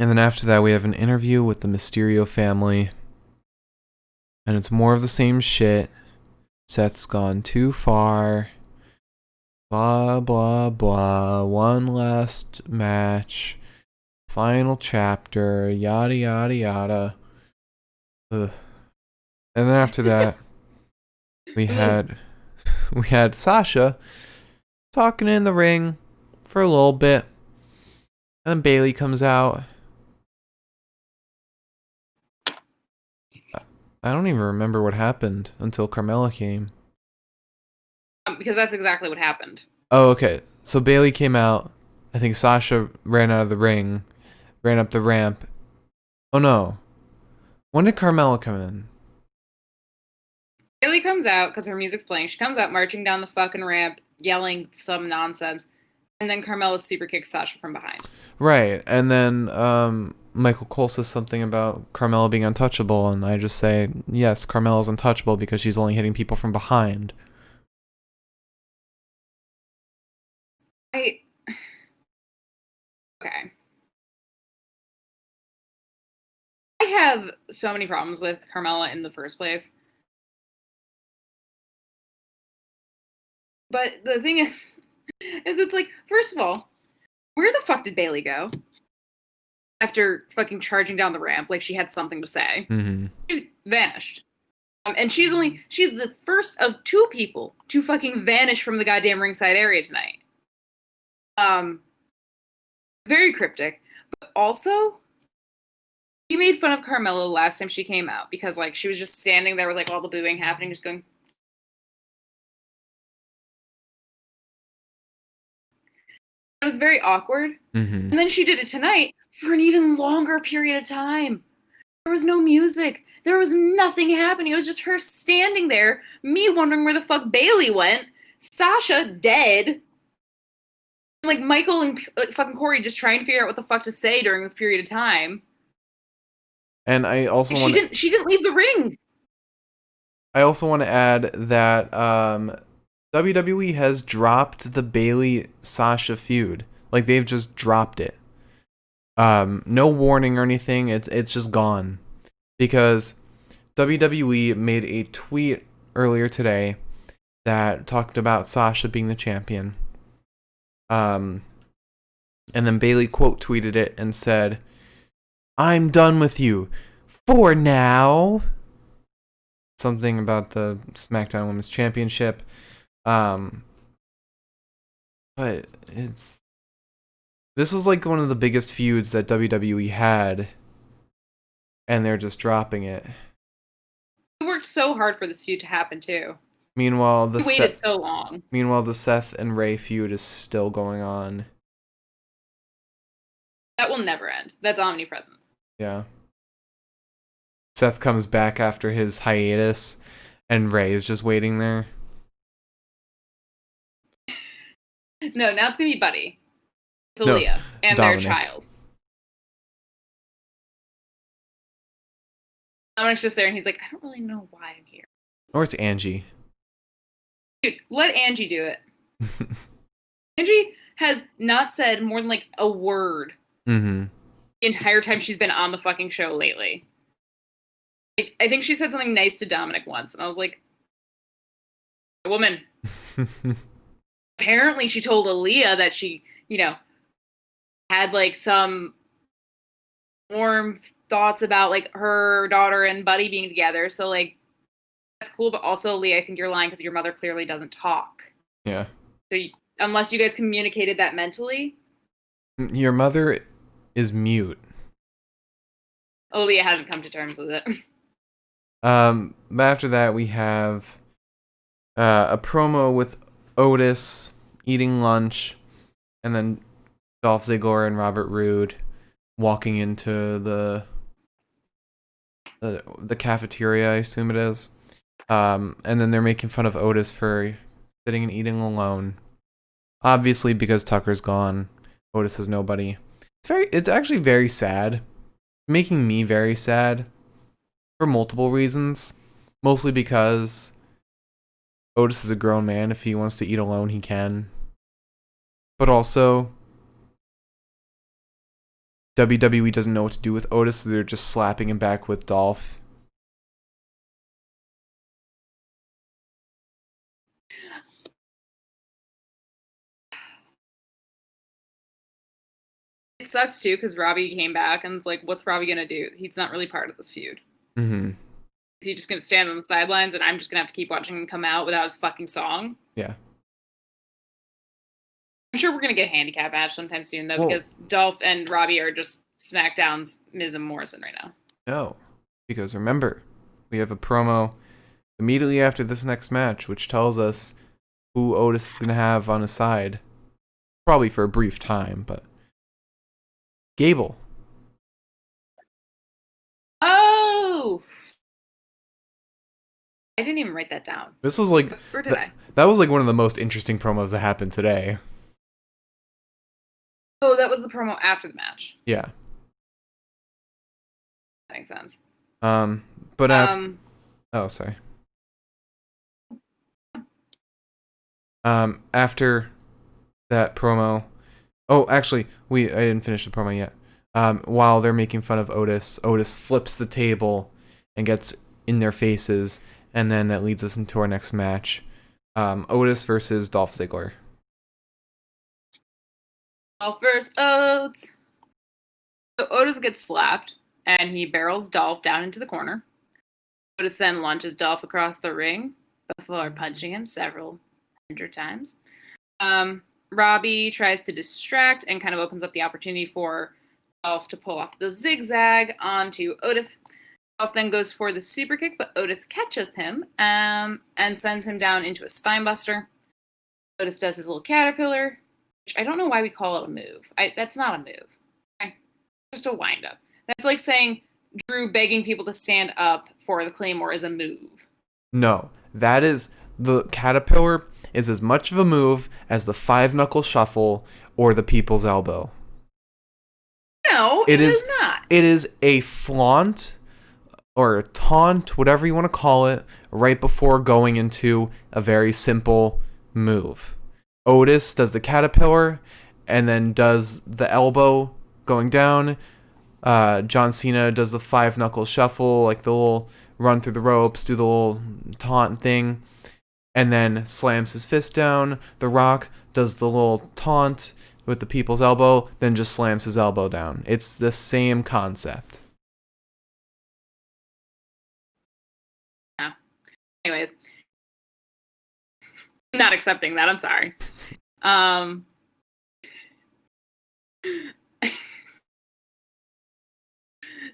And then after that, we have an interview with the Mysterio family. And it's more of the same shit. Seth's gone too far. Blah, blah, blah. One last match. Final chapter. Yada, yada, yada. Ugh. And then after that, we had Sasha talking in the ring for a little bit. And then Bayley comes out. I don't even remember what happened until Carmella came. Because that's exactly what happened. Oh, okay. So Bailey came out. I think Sasha ran out of the ring, ran up the ramp. Oh no. When did Carmella come in? Bailey comes out because her music's playing. She comes out marching down the fucking ramp, yelling some nonsense, and then Carmella super kicks Sasha from behind. Right, and then Michael Cole says something about Carmella being untouchable, and I just say, yes, Carmella's untouchable because she's only hitting people from behind. Okay. I have so many problems with Carmella in the first place. But the thing is it's like, first of all, where the fuck did Bailey go? After fucking charging down the ramp like she had something to say. Mm-hmm. She's vanished. And she's the first of two people to fucking vanish from the goddamn ringside area tonight. Very cryptic. But also, he made fun of Carmella last time she came out because like she was just standing there with like all the booing happening, just going. It was very awkward. Mm-hmm. And then she did it tonight for an even longer period of time. There was no music. There was nothing happening. It was just her standing there, me wondering where the fuck Bailey went, Sasha dead, and like Michael and fucking Corey just trying to figure out what the fuck to say during this period of time. And I also she didn't leave the ring. I also want to add that WWE has dropped the Bailey Sasha feud. Like they've just dropped it. No warning or anything. It's just gone. Because WWE made a tweet earlier today that talked about Sasha being the champion. And then Bailey quote tweeted it and said, "I'm done with you for now." Something about the Smackdown Women's Championship. But this was like one of the biggest feuds that WWE had, and they're just dropping it. We worked so hard for this feud to happen too. Meanwhile, we waited so long. Meanwhile, the Seth and Ray feud is still going on. That will never end. That's omnipresent. Yeah. Seth comes back after his hiatus, and Ray is just waiting there. No, now it's gonna be Buddy, Natalya, and Dominic. Their child. Dominic's just there, and he's like, I don't really know why I'm here. Or it's Angie. Dude, let Angie do it. Angie has not said more than like a word the entire time she's been on the fucking show lately. Like, I think she said something nice to Dominic once, and I was like, woman. Apparently she told Aaliyah that she, had like some warm thoughts about like her daughter and Buddy being together. So like, that's cool. But also, Aaliyah, I think you're lying because your mother clearly doesn't talk. Yeah. So unless you guys communicated that mentally. Your mother is mute. Aaliyah hasn't come to terms with it. But after that, we have a promo with Otis eating lunch, and then Dolph Ziggler and Robert Roode walking into the cafeteria, I assume it is. And then they're making fun of Otis for sitting and eating alone. Obviously, because Tucker's gone, Otis has nobody. It's actually very sad. Making me very sad for multiple reasons. Mostly because Otis is a grown man. If he wants to eat alone, he can. But also, WWE doesn't know what to do with Otis, so they're just slapping him back with Dolph. It sucks too because Robbie came back and it's like, what's Robbie gonna do? He's not really part of this feud. Is he just gonna stand on the sidelines and I'm just gonna have to keep watching him come out without his fucking song? Yeah. I'm sure we're gonna get a handicap match sometime soon though, because Dolph and Robbie are just SmackDown's Miz and Morrison right now. No, because remember, we have a promo immediately after this next match, which tells us who Otis is going to have on his side. Probably for a brief time, but Gable. Oh! I didn't even write that down. This was like... Or did I? That was like one of the most interesting promos that happened today. Oh, that was the promo after the match. Yeah. That makes sense. But oh, sorry. After that promo, oh, actually, I didn't finish the promo yet. While they're making fun of Otis flips the table and gets in their faces, and then that leads us into our next match. Otis versus Dolph Ziggler. Dolph versus Otis. So Otis gets slapped, and he barrels Dolph down into the corner. Otis then launches Dolph across the ring before punching him several hundred times. Robbie tries to distract and kind of opens up the opportunity for Dolph to pull off the zigzag onto Otis. Dolph then goes for the super kick, but Otis catches him and sends him down into a spine buster. Otis does his little caterpillar, which I don't know why we call it a move. That's not a move. Okay? Just a wind up. That's like saying Drew begging people to stand up for the Claymore is a move. No, that is... The caterpillar is as much of a move as the 5-knuckle shuffle or the people's elbow. No, it is not. It is a flaunt or a taunt, whatever you want to call it, right before going into a very simple move. Otis does the caterpillar and then does the elbow going down. John Cena does the 5-knuckle shuffle, like the little run through the ropes, do the little taunt thing, and then slams his fist down. The Rock does the little taunt with the people's elbow, then just slams his elbow down. It's the same concept. Yeah. Anyways. I'm not accepting that. I'm sorry.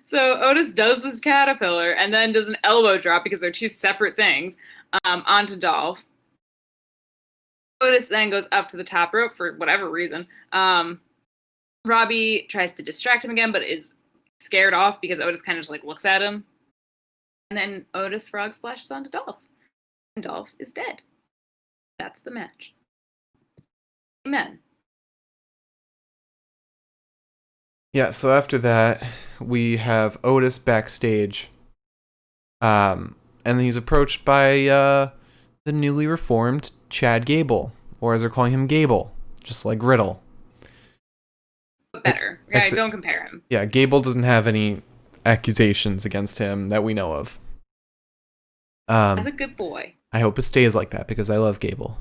So Otis does this caterpillar and then does an elbow drop because they're two separate things onto Dolph. Otis then goes up to the top rope for whatever reason. Robbie tries to distract him again, but is scared off because Otis kind of just like looks at him. And then Otis frog splashes onto Dolph. And Dolph is dead. That's the match. Amen. Yeah, so after that, we have Otis backstage. And then he's approached by the newly reformed Chad Gable, or as they're calling him, Gable, just like Riddle. Better. Don't compare him. Yeah, Gable doesn't have any accusations against him that we know of. That's a good boy. I hope it stays like that because I love Gable.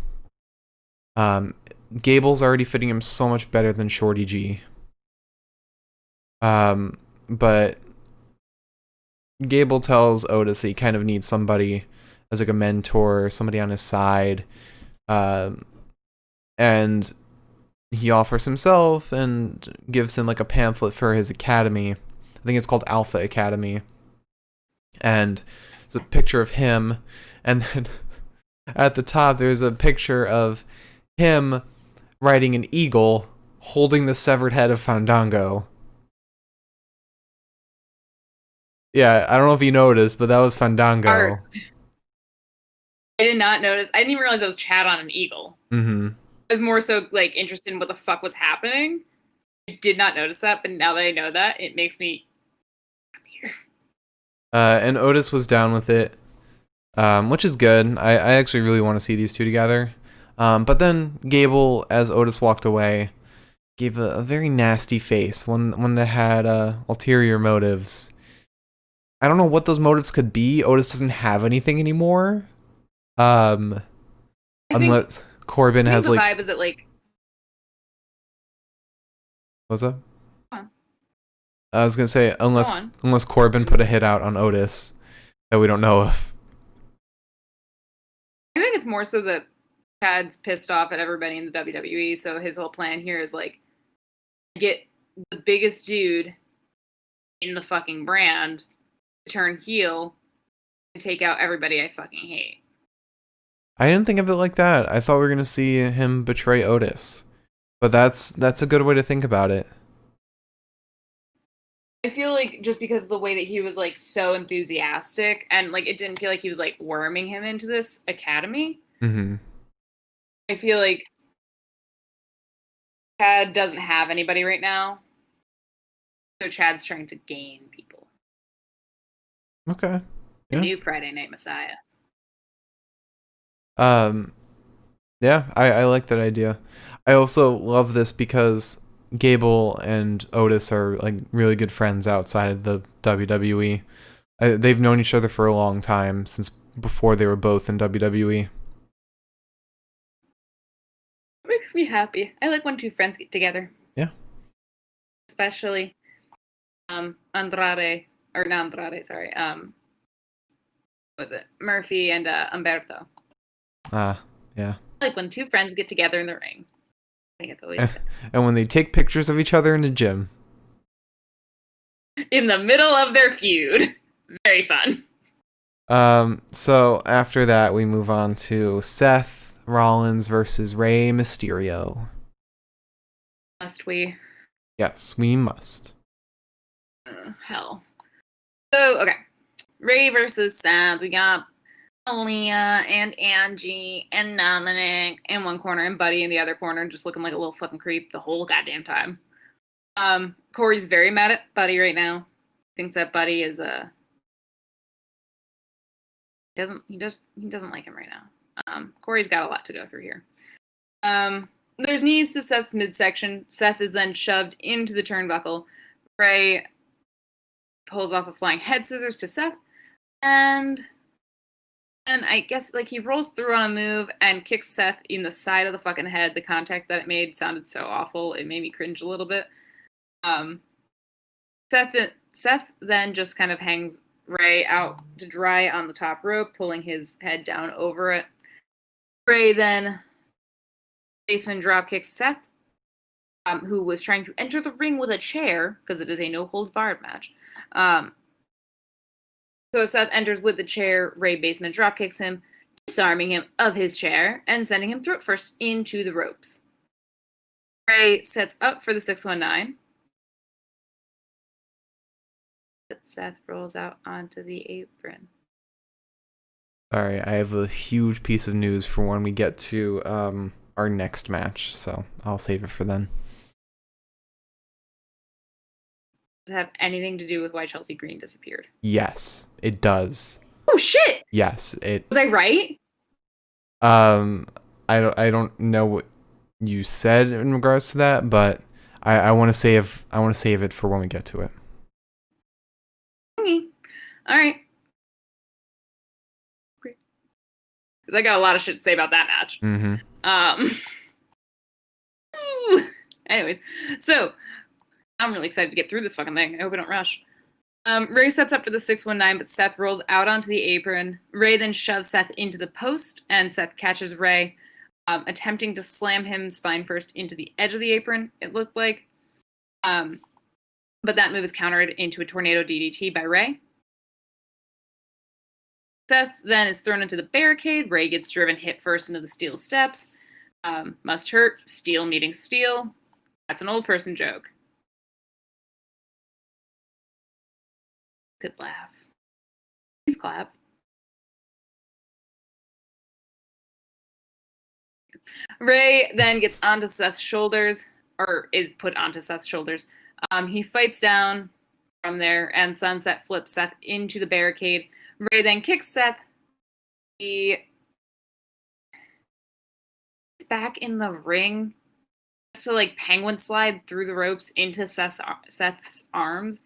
Gable's already fitting him so much better than Shorty G. But Gable tells Otis that he kind of needs somebody as like a mentor, somebody on his side. And he offers himself and gives him like a pamphlet for his academy. I think it's called Alpha Academy. And it's a picture of him. And then at the top, there's a picture of him riding an eagle holding the severed head of Fandango. Yeah, I don't know if you noticed, but that was Fandango. Art. I did not notice. I didn't even realize it was Chad on an eagle. Mm-hmm. I was more so like interested in what the fuck was happening. I did not notice that, but now that I know that, it makes me happier. And Otis was down with it, which is good. I actually really want to see these two together. But then Gable, as Otis walked away, gave a very nasty face, one that had ulterior motives. I don't know what those motives could be. Otis doesn't have anything anymore. Unless Corbin has the like... vibe is that like... What's that? I was gonna say, unless Corbin put a hit out on Otis that we don't know of. I think it's more so that Chad's pissed off at everybody in the WWE, so his whole plan here is like, get the biggest dude in the fucking brand to turn heel take out everybody I fucking hate. I didn't think of it like that. I thought we were gonna see him betray Otis, but that's a good way to think about it. I feel like just because of the way that he was like so enthusiastic and like it didn't feel like he was like worming him into this academy. Mm-hmm. I feel like Chad doesn't have anybody right now. So Chad's trying to gain people. Okay. The Yeah. new Friday Night Messiah. Yeah, I like that idea. I also love this because Gable and Otis are like really good friends outside of the WWE. They've known each other for a long time, since before they were both in WWE. It makes me happy. I like when two friends get together. Yeah. Especially Andrade, or not Andrade, sorry. Was it Murphy and Umberto? Yeah. I like when two friends get together in the ring. I think it's always good. And when they take pictures of each other in the gym. In the middle of their feud. Very fun. So after that, we move on to Seth Rollins versus Rey Mysterio. Must we? Yes, we must. Hell. So, okay. Ray versus Seth. We got Aaliyah and Angie and Dominic in one corner and Buddy in the other corner, just looking like a little fucking creep the whole goddamn time. Corey's very mad at Buddy right now. Thinks that Buddy is he doesn't like him right now. Corey's got a lot to go through here. There's knees to Seth's midsection. Seth is then shoved into the turnbuckle. Ray pulls off a flying head scissors to Seth, and I guess like he rolls through on a move and kicks Seth in the side of the fucking head. The contact that it made sounded so awful. It made me cringe a little bit. Seth then just kind of hangs Ray out to dry on the top rope, pulling his head down over it. Ray then basement drop kicks Seth, who was trying to enter the ring with a chair because it is a no holds barred match. So Seth enters with the chair. Ray basement drop kicks him, disarming him of his chair and sending him throat first into the ropes. Ray sets up for the 619. But Seth rolls out onto the apron. Sorry, I have a huge piece of news for when we get to our next match, so I'll save it for then. Does it have anything to do with why Chelsea Green disappeared? Yes, it does. Oh shit! Yes, it. Was I right? I don't know what you said in regards to that, but I want to save it for when we get to it. Okay. All right. Great. Because I got a lot of shit to say about that match. Mm-hmm. Anyways, so I'm really excited to get through this fucking thing. I hope we don't rush. Ray sets up for the 619, but Seth rolls out onto the apron. Ray then shoves Seth into the post, and Seth catches Ray, attempting to slam him spine first into the edge of the apron, it looked like. But that move is countered into a tornado DDT by Ray. Seth then is thrown into the barricade. Ray gets driven hip first into the steel steps. Must hurt. Steel meeting steel. That's an old person joke. Good laugh. Please clap. Ray then gets onto Seth's shoulders, or is put onto Seth's shoulders. He fights down from there, and Sunset flips Seth into the barricade. Ray then kicks Seth. He's back in the ring to like penguin slide through the ropes into Seth's arms,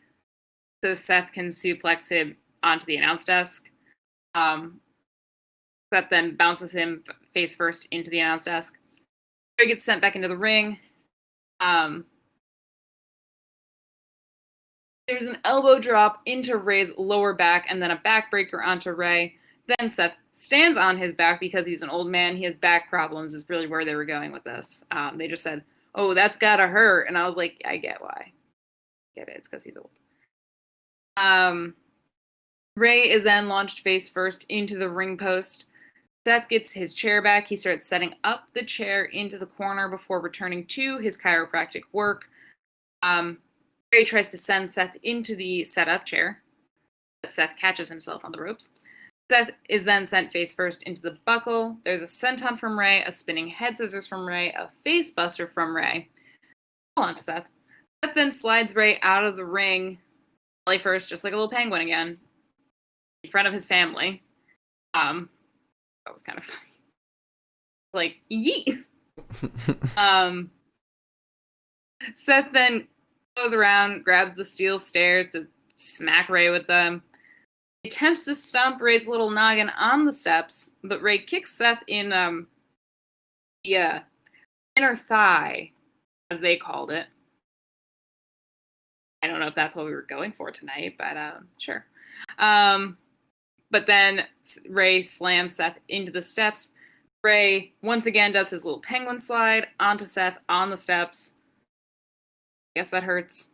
so Seth can suplex him onto the announce desk. Seth then bounces him face first into the announce desk. Ray gets sent back into the ring. There's an elbow drop into Ray's lower back and then a backbreaker onto Ray. Then Seth stands on his back because he's an old man. He has back problems is really where they were going with this. They just said, oh, that's gotta hurt. And I was like, I get why. Get it. It's because he's old. Ray is then launched face first into the ring post. Seth gets his chair back. He starts setting up the chair into the corner before returning to his chiropractic work. Ray tries to send Seth into the setup chair, but Seth catches himself on the ropes. Seth is then sent face first into the buckle. There's a senton from Ray, a spinning head scissors from Ray, a face buster from Ray. Hold on to Seth. Seth then slides Ray out of the ring, belly first, just like a little penguin again, in front of his family. That was kind of funny. It's like, yeet. Seth then goes around, grabs the steel stairs to smack Ray with them. He attempts to stomp Ray's little noggin on the steps, but Ray kicks Seth in the inner thigh, as they called it. I don't know if that's what we were going for tonight, but sure. But then Ray slams Seth into the steps. Ray once again does his little penguin slide onto Seth on the steps. Guess that hurts.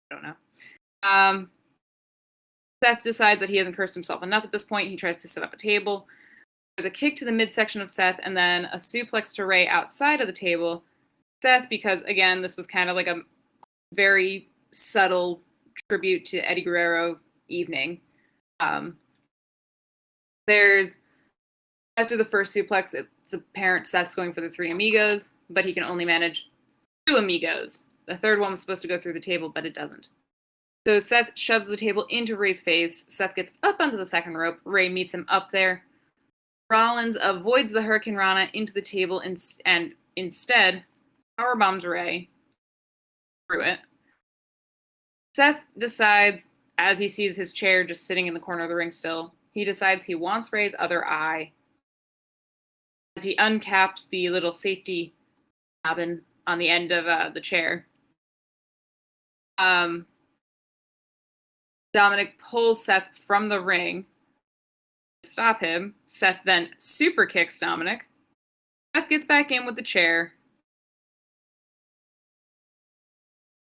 I don't know. Seth decides that he hasn't cursed himself enough at this point. He tries to set up a table. There's a kick to the midsection of Seth and then a suplex to Ray outside of the table. Seth, because again, this was kind of like a very subtle tribute to Eddie Guerrero evening. There's after the first suplex, it's apparent Seth's going for the 3 amigos, but he can only manage 2 amigos. The third one was supposed to go through the table, but it doesn't. So Seth shoves the table into Ray's face. Seth gets up onto the second rope. Ray meets him up there. Rollins avoids the Hurricane Rana into the table and instead powerbombs Ray through it. Seth decides, as he sees his chair just sitting in the corner of the ring still, he decides he wants Ray's other eye. As he uncaps the little safety bobbin on the end of the chair. Dominic pulls Seth from the ring to stop him. Seth then super kicks Dominic. Seth gets back in with the chair.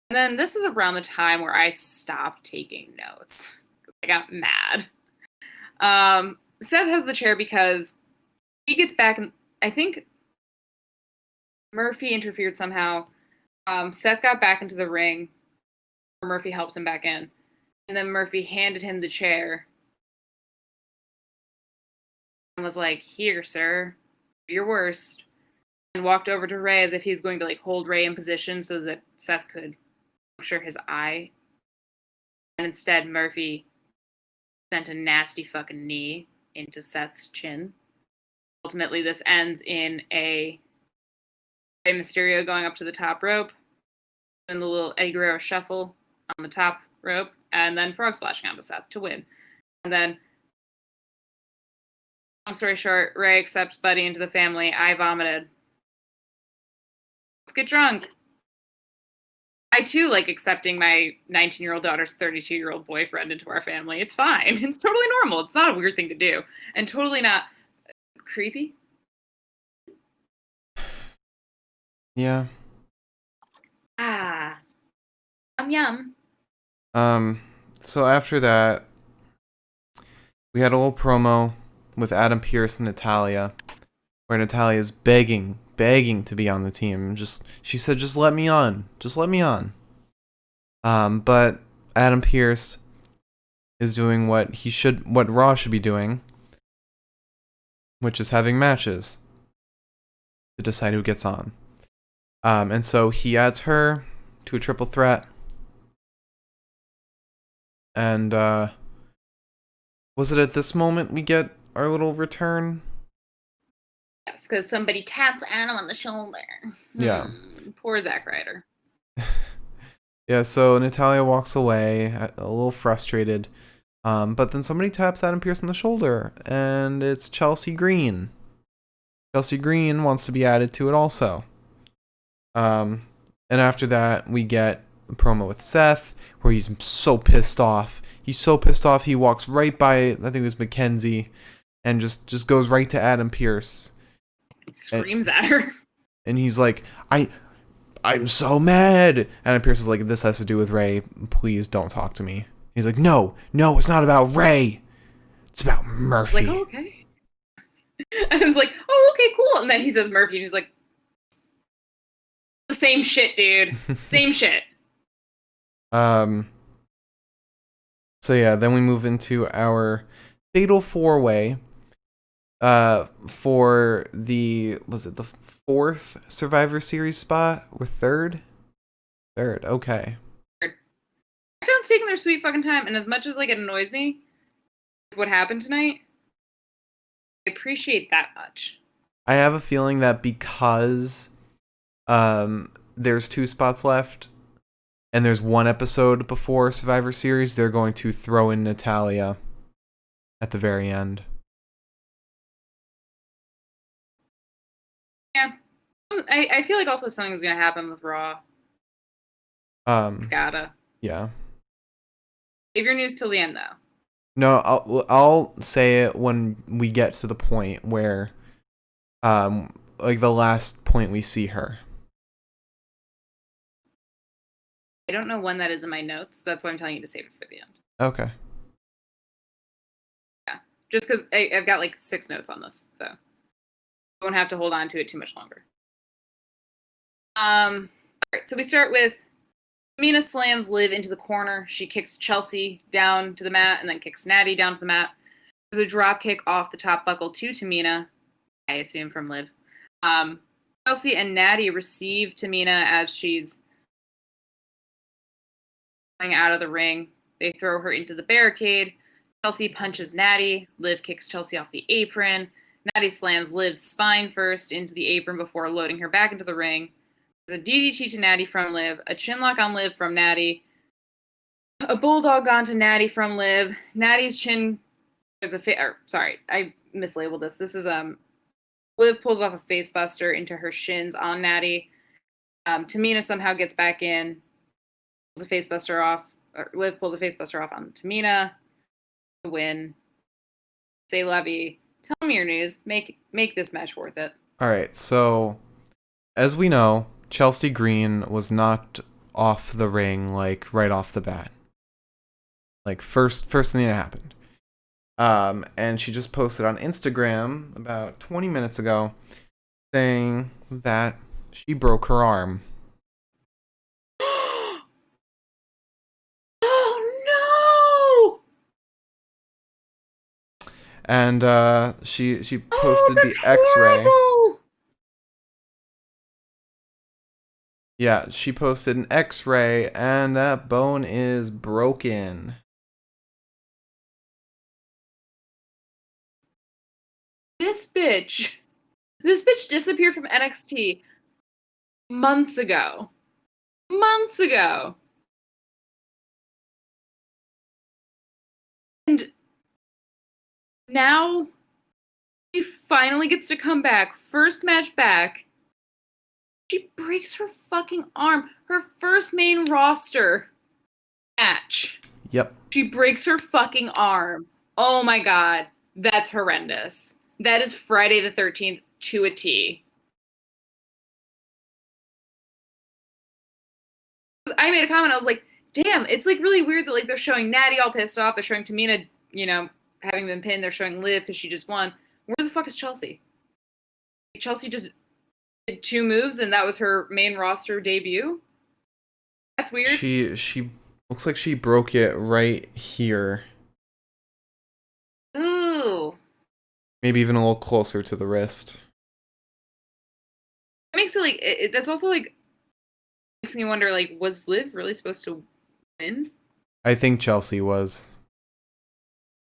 And then this is around the time where I stopped taking notes. I got mad. Seth has the chair because he gets back, and I think Murphy interfered somehow. Seth got back into the ring. Murphy helps him back in. And then Murphy handed him the chair. And was like, here, sir. Your worst. And walked over to Ray as if he was going to like hold Ray in position so that Seth could puncture his eye. And instead, Murphy sent a nasty fucking knee into Seth's chin. Ultimately, this ends in a Rey Mysterio going up to the top rope, and the little Eddie Guerrero shuffle on the top rope, and then frog splashing onto Seth to win. And then, long story short, Ray accepts Buddy into the family. I vomited. Let's get drunk. I too like accepting my 19-year-old daughter's 32-year-old boyfriend into our family. It's fine. It's totally normal. It's not a weird thing to do. And totally not creepy. Yeah. Yum. So after that, we had a little promo with Adam Pearce and Natalya, where Natalya is begging to be on the team. She said, just let me on. Just let me on. But Adam Pearce is doing what Raw should be doing, which is having matches to decide who gets on. And so he adds her to a triple threat. And was it at this moment we get our little return? Yes, because somebody taps Adam on the shoulder. Yeah. Poor Zack Ryder. Yeah, so Natalya walks away, a little frustrated. But then somebody taps Adam Pearce on the shoulder, and it's Chelsea Green. Chelsea Green wants to be added to it also. And after that, we get a promo with Seth, where he's so pissed off. He's so pissed off, he walks right by, I think it was Mackenzie, and just goes right to Adam Pearce. He screams at her. And he's like, I'm so mad. Adam Pearce is like, this has to do with Ray. Please don't talk to me. He's like, no, it's not about Ray. It's about Murphy. Like, oh, okay. And I was like, oh, okay, cool. And then he says Murphy, and he's like, the same shit, dude. Same shit. So yeah, then we move into our fatal 4-way. For was it the 4th Survivor Series spot or 3rd? 3rd, okay. Smackdown's taking their sweet fucking time, and as much as like it annoys me with what happened tonight, I appreciate that much. I have a feeling that because there's 2 spots left and there's 1 episode before Survivor Series, they're going to throw in Natalya at the very end. Yeah. I feel like also something's gonna happen with Raw. It's gotta. Yeah. Save your news till the end, though. No, I'll say it when we get to the point where, like the last point we see her. I don't know when that is in my notes. That's why I'm telling you to save it for the end. Okay. Yeah, just because I've got like 6 notes on this, so I won't have to hold on to it too much longer. All right, so we start with Tamina slams Liv into the corner. She kicks Chelsea down to the mat and then kicks Natty down to the mat. There's a drop kick off the top buckle to Tamina, I assume from Liv. Chelsea and Natty receive Tamina as she's going out of the ring. They throw her into the barricade. Chelsea punches Natty. Liv kicks Chelsea off the apron. Natty slams Liv's spine first into the apron before loading her back into the ring. There's a DDT to Natty from Liv, a chinlock on Liv from Natty, a bulldog onto Natty from Liv. Natty's chin. There's a sorry, I mislabeled this. This is Liv pulls off a face buster into her shins on Natty. Tamina somehow gets back in, pulls a face buster off. Or Liv pulls a face buster off on Tamina to win. Say Levy, tell me your news. Make this match worth it. All right. So, as we know, Chelsea Green was knocked off the ring like right off the bat. Like first thing that happened. And she just posted on Instagram about 20 minutes ago saying that she broke her arm. Oh no! And she posted the X-ray. Horrible! Yeah, she posted an X-ray and that bone is broken. This bitch disappeared from NXT months ago. And now she finally gets to come back. First match back. She breaks her fucking arm. Her first main roster match. Yep. She breaks her fucking arm. Oh my god. That's horrendous. That is Friday the 13th to a T. I made a comment. I was like, damn, it's like really weird that like they're showing Natty all pissed off. They're showing Tamina, having been pinned. They're showing Liv because she just won. Where the fuck is Chelsea? Chelsea just did 2 moves and that was her main roster debut? That's weird. She looks like she broke it right here. Ooh. Maybe even a little closer to the wrist. It makes it like that's also like makes me wonder like was Liv really supposed to win? I think Chelsea was.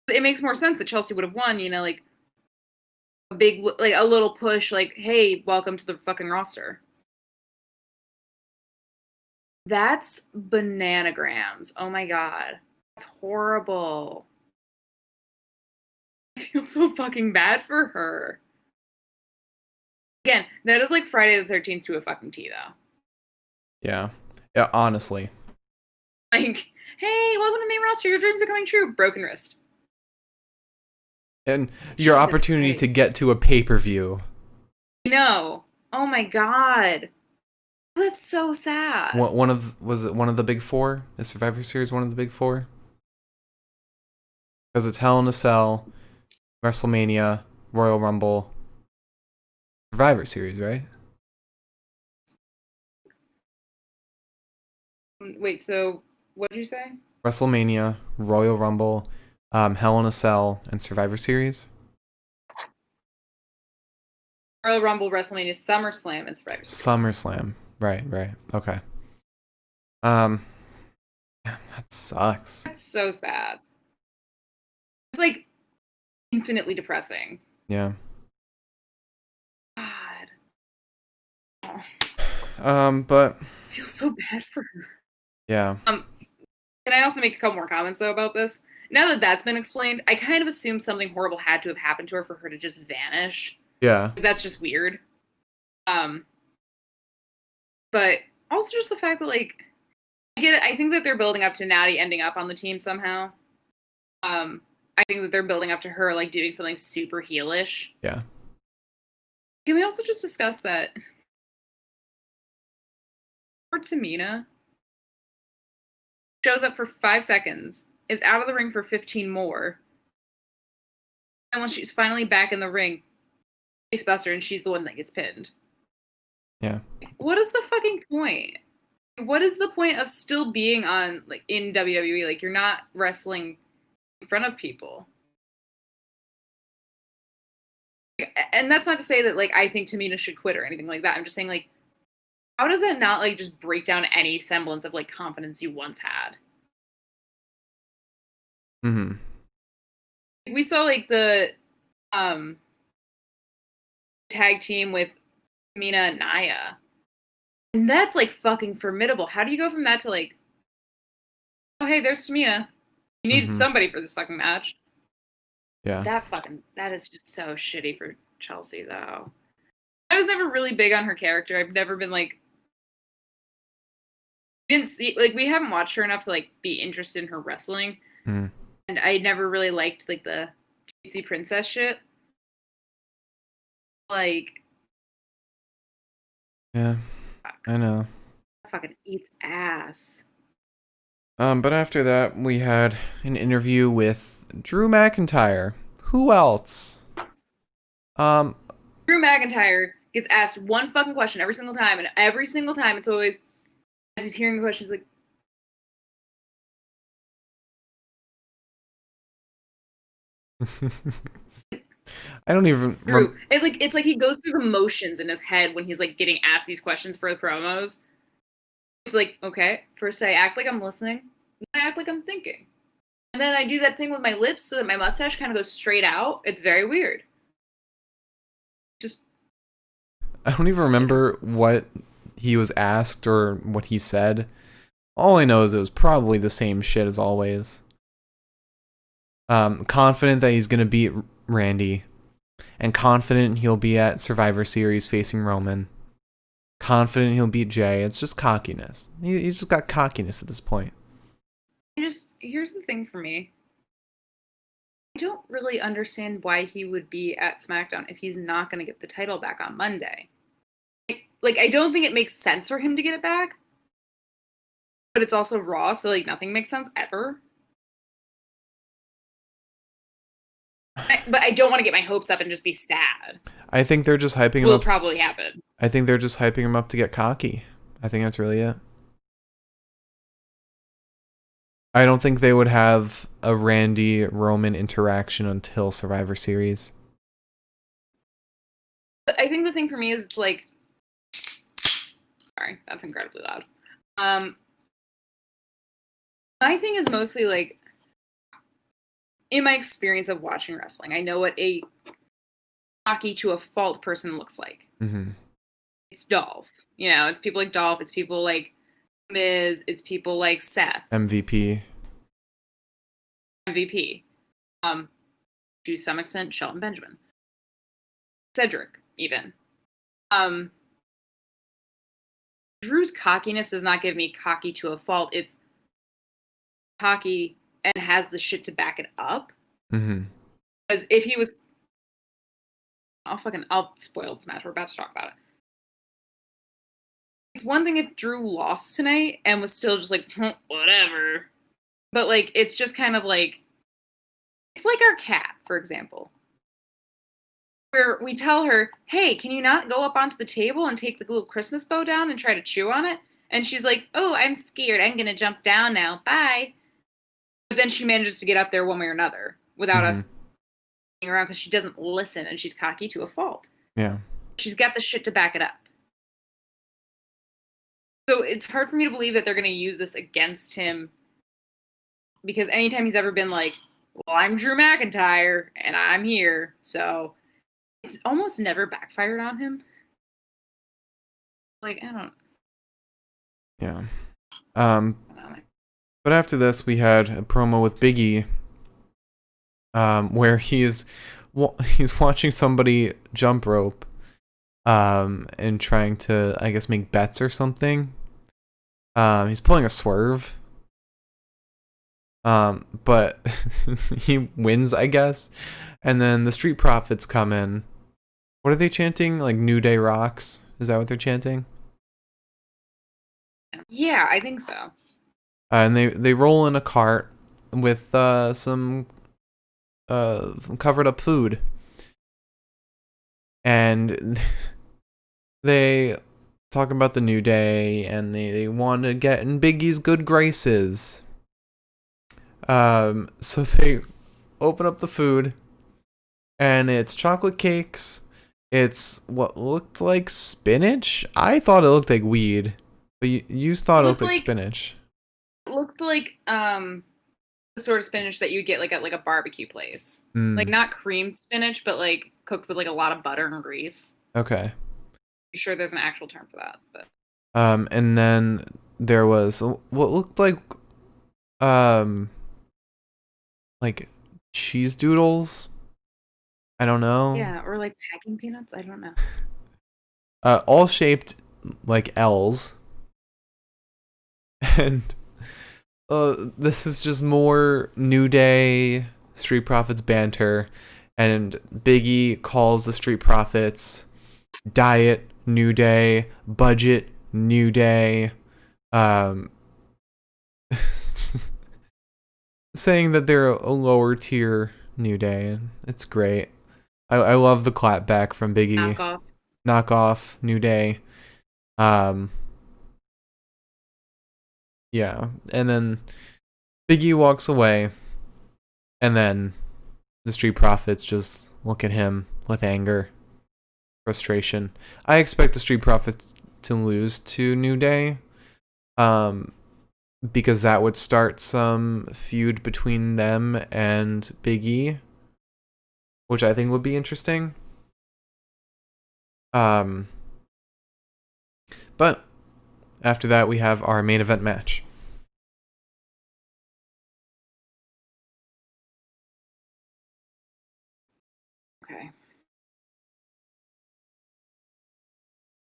It makes more sense that Chelsea would have won, like a big like a little push like hey, welcome to the fucking roster. That's bananagrams. Oh my god. That's horrible. I feel so fucking bad for her. Again, that is like Friday the 13th to a fucking T, though. Yeah, honestly. Like, hey, welcome to main roster. Your dreams are coming true. Broken wrist. And your Jesus opportunity Christ. to get to a pay-per-view. No. Oh my god. That's so sad. Was it one of the big 4? Is Survivor Series one of the big 4? Because it's Hell in a Cell, WrestleMania, Royal Rumble, Survivor Series, right? Wait, so what did you say? WrestleMania, Royal Rumble, Hell in a Cell, and Survivor Series. Royal Rumble, WrestleMania, SummerSlam, and Survivor Series. SummerSlam. Right. Okay. Yeah, that sucks. That's so sad. It's like infinitely depressing. Yeah. God. Oh, But I feel so bad for her. yeah. Can I also make a couple more comments though about this? Now that that's been explained, I kind of assumed something horrible had to have happened to her for her to just vanish. Yeah. That's just weird. But also just the fact that like I get it. I think that they're building up to Natty ending up on the team somehow. I think that they're building up to her like doing something super heelish. Yeah. Can we also just discuss that poor Tamina shows up for 5 seconds, is out of the ring for 15 more, and when she's finally back in the ring, facebuster, and she's the one that gets pinned. Yeah. What is the fucking point? What is the point of still being on like in WWE? Like you're not wrestling in front of people. And that's not to say that like I think Tamina should quit or anything like that. I'm just saying like how does that not like just break down any semblance of like confidence you once had? Mm-hmm. We saw like the tag team with Tamina and Naya. And that's like fucking formidable. How do you go from that to like, oh hey, there's Tamina. You needed somebody for this fucking match. Yeah. That is just so shitty for Chelsea though. I was never really big on her character. I've never been like didn't see like we haven't watched her enough to like be interested in her wrestling. Mm. And I never really liked like the cutesy princess shit. Like Yeah. fuck, I know. fucking eats ass. But after that, we had an interview with Drew McIntyre. Who else? Drew McIntyre gets asked one fucking question every single time, and every single time it's always as he's hearing the question, he's like, I don't even Drew. It's like he goes through the motions in his head when he's like getting asked these questions for the promos. It's like, okay, first I act like I'm listening, then I act like I'm thinking. And then I do that thing with my lips so that my mustache kind of goes straight out. It's very weird. Just I don't even remember what he was asked or what he said. All I know is it was probably the same shit as always. Confident that he's gonna beat Randy, and confident he'll be at Survivor Series facing Roman. Confident he'll beat Jay. It's just cockiness. He's just got cockiness at this point. Here's the thing for me. I don't really understand why he would be at SmackDown if he's not going to get the title back on Monday. Like, I don't think it makes sense for him to get it back. But it's also Raw, so, like, nothing makes sense ever. But I don't want to get my hopes up and just be sad. I think they're just hyping him Will up. probably happen. I think they're just hyping him up to get cocky. I think that's really it. I don't think they would have a Randy Roman interaction until Survivor Series. But I think the thing for me is it's like, sorry, that's incredibly loud. My thing is mostly like, in my experience of watching wrestling, I know what a cocky to a fault person looks like. Mm-hmm. It's Dolph. You know, it's people like Dolph. It's people like Miz. It's people like Seth. MVP. To some extent, Shelton Benjamin. Cedric, even. Drew's cockiness does not give me cocky to a fault. It's cocky and has the shit to back it up. Mm-hmm. Because if he was... I'll spoil this match. We're about to talk about it. It's one thing if Drew lost tonight and was still just like, whatever. But, like, it's just kind of like, It's like our cat, for example, where we tell her, hey, can you not go up onto the table and take the little Christmas bow down and try to chew on it? And she's like, oh, I'm scared. I'm going to jump down now. Bye. But then she manages to get up there one way or another without us being around because she doesn't listen and she's cocky to a fault. Yeah. She's got the shit to back it up. So it's hard for me to believe that they're going to use this against him because anytime he's ever been like, well, I'm Drew McIntyre and I'm here. So it's almost never backfired on him. Like, I don't. Yeah. But after this, we had a promo with Big E, where he's watching somebody jump rope, and trying to, I guess, make bets or something. He's pulling a swerve. But he wins, I guess. And then the Street Profits come in. What are they chanting? Like New Day rocks? Is that what they're chanting? Yeah, I think so. And they roll in a cart with some covered up food. And they talk about the New Day and they want to get in Big E's good graces. So they open up the food and it's chocolate cakes. It's what looked like spinach. I thought it looked like weed, but you thought it looked like spinach. It looked like the sort of spinach that you get like at like a barbecue place. Like not creamed spinach, but like cooked with like a lot of butter and grease. Okay. I'm sure there's an actual term for that, but and then there was what looked like cheese doodles. I don't know. Yeah, or like packing peanuts. I don't know. All shaped like L's. And this is just more New Day, Street Profits banter. And Big E calls the Street Profits Diet New Day, Budget New Day. Saying that they're a lower tier New Day. It's great. I love the clap back from Big E. Knock off New Day. Yeah. And then Big E walks away. And then the Street Profits just look at him with anger, frustration. I expect the Street Profits to lose to New Day. Because that would start some feud between them and Big E, which I think would be interesting. But after that, we have our main event match. Okay.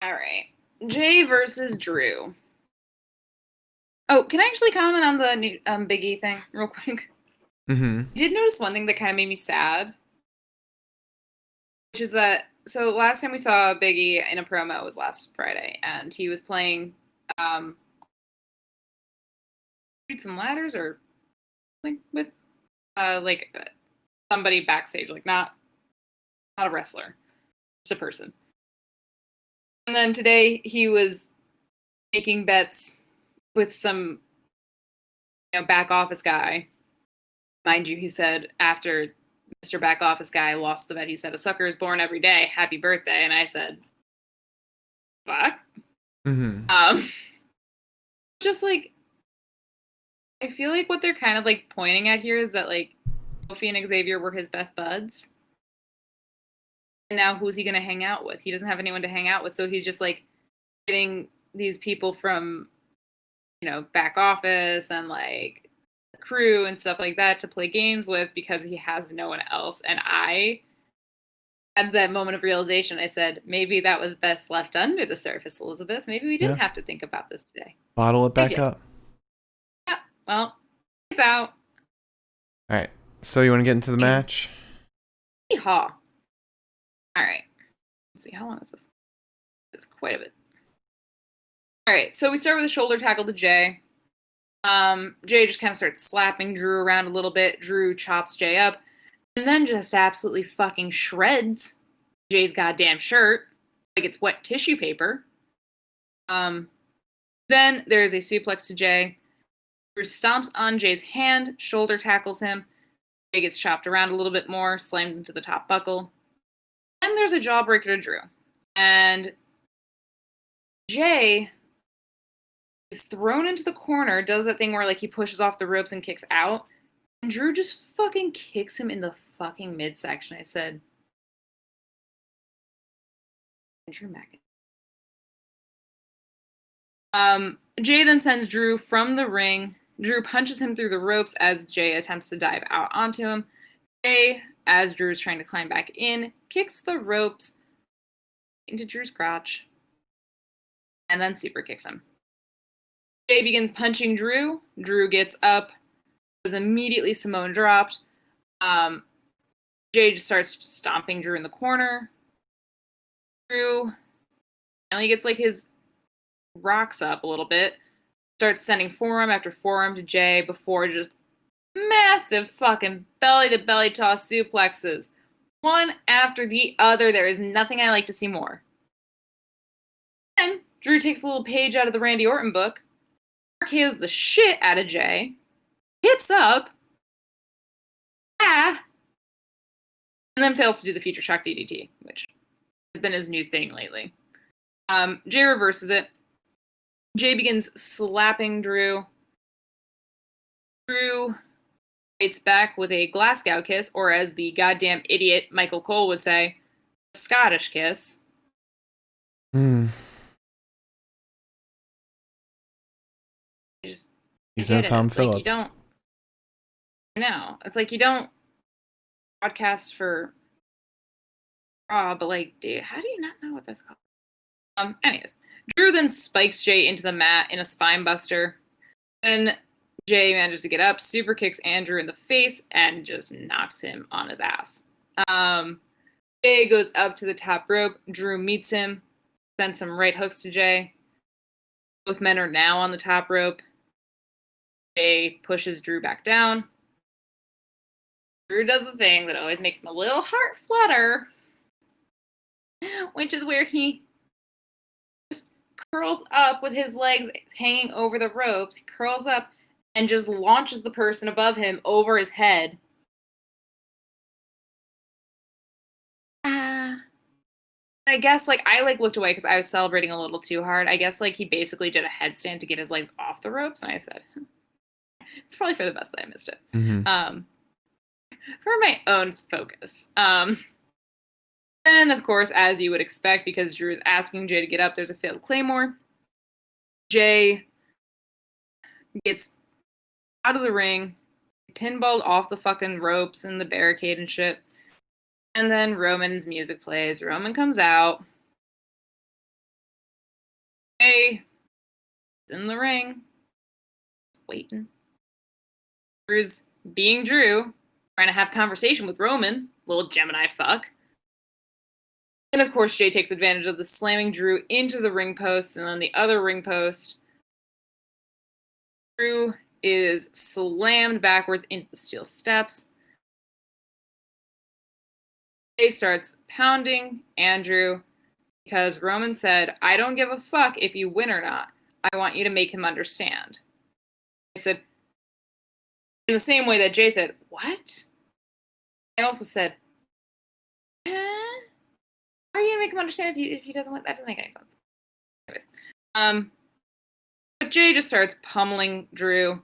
All right. Jay versus Drew. Oh, can I actually comment on the new Big E thing real quick? Mm-hmm. I did notice one thing that kind of made me sad, which is that so last time we saw Big E in a promo was last Friday, and he was playing Streets and Ladders or something with like somebody backstage, like not a wrestler, just a person. And then today he was making bets with some, back office guy. Mind you, he said after Mr. Back Office guy lost the bet, he said, a sucker is born every day. Happy birthday. And I said, fuck. Mm-hmm. Just like, I feel like what they're kind of like pointing at here is that like Sophie and Xavier were his best buds. And now who's he going to hang out with? He doesn't have anyone to hang out with. So he's just like getting these people from, back office and like the crew and stuff like that to play games with because he has no one else. And I had that moment of realization. I said, maybe that was best left under the surface, Elizabeth. Maybe we didn't have to think about this today. Bottle it back up. Yeah, well, it's out. All right. So you want to get into the match? Yeehaw. All right. Let's see. How long is this? It's quite a bit. All right, so we start with a shoulder tackle to Jay. Jay just kind of starts slapping Drew around a little bit. Drew chops Jay up. and then just absolutely fucking shreds Jay's goddamn shirt like it's wet tissue paper. Then there's a suplex to Jay. Drew stomps on Jay's hand, shoulder tackles him. Jay gets chopped around a little bit more, slammed into the top buckle. Then there's a jawbreaker to Drew. And Jay is thrown into the corner, does that thing where like he pushes off the ropes and kicks out. And Drew just fucking kicks him in the fucking midsection. I said, Drew McIntyre. Jay then sends Drew from the ring. Drew punches him through the ropes as Jay attempts to dive out onto him. Jay, as Drew's trying to climb back in, kicks the ropes into Drew's crotch and then super kicks him. Jay begins punching Drew. Drew gets up, was immediately Samoan dropped. Jay just starts stomping Drew in the corner. Drew finally gets like his rocks up a little bit, starts sending forearm after forearm to Jay before just massive fucking belly to belly toss suplexes. One after the other. There is nothing I like to see more. Then Drew takes a little page out of the Randy Orton book, RKO's the shit out of Jay, hips up, and then fails to do the future shock DDT, which has been his new thing lately. Jay reverses it. Jay begins slapping Drew. Drew fights back with a Glasgow kiss, or as the goddamn idiot Michael Cole would say, a Scottish kiss. He's no Tom Phillips. Like, you don't. No, it's like you don't broadcast for Raw, but like, dude, how do you not know what that's called? Anyways, Drew then spikes Jay into the mat in a spine buster. Then Jay manages to get up, super kicks Andrew in the face, and just knocks him on his ass. Jay goes up to the top rope. Drew meets him, sends some right hooks to Jay. Both men are now on the top rope. Jay pushes Drew back down. Drew does the thing that always makes my little heart flutter, which is where he just curls up with his legs hanging over the ropes. He curls up and just launches the person above him over his head. I guess, like, I, like, looked away because I was celebrating a little too hard. I guess, like, he basically did a headstand to get his legs off the ropes, and I said, it's probably for the best that I missed it. Mm-hmm. For my own focus. And, of course, as you would expect, because Drew is asking Jay to get up, there's a failed Claymore. Jay gets out of the ring, pinballed off the fucking ropes and the barricade and shit. And then Roman's music plays. Roman comes out. Jay is in the ring. Just waiting. Drew's being Drew, trying to have conversation with Roman. Little Gemini fuck. And of course, Jay takes advantage of the slamming Drew into the ring post and then the other ring post. Drew is slammed backwards into the steel steps. Jay starts pounding Andrew because Roman said, I don't give a fuck if you win or not. I want you to make him understand. I said, in the same way that Jay said, what? I also said, how are you going to make him understand if he doesn't win? That doesn't make any sense. Anyways. But Jay just starts pummeling Drew.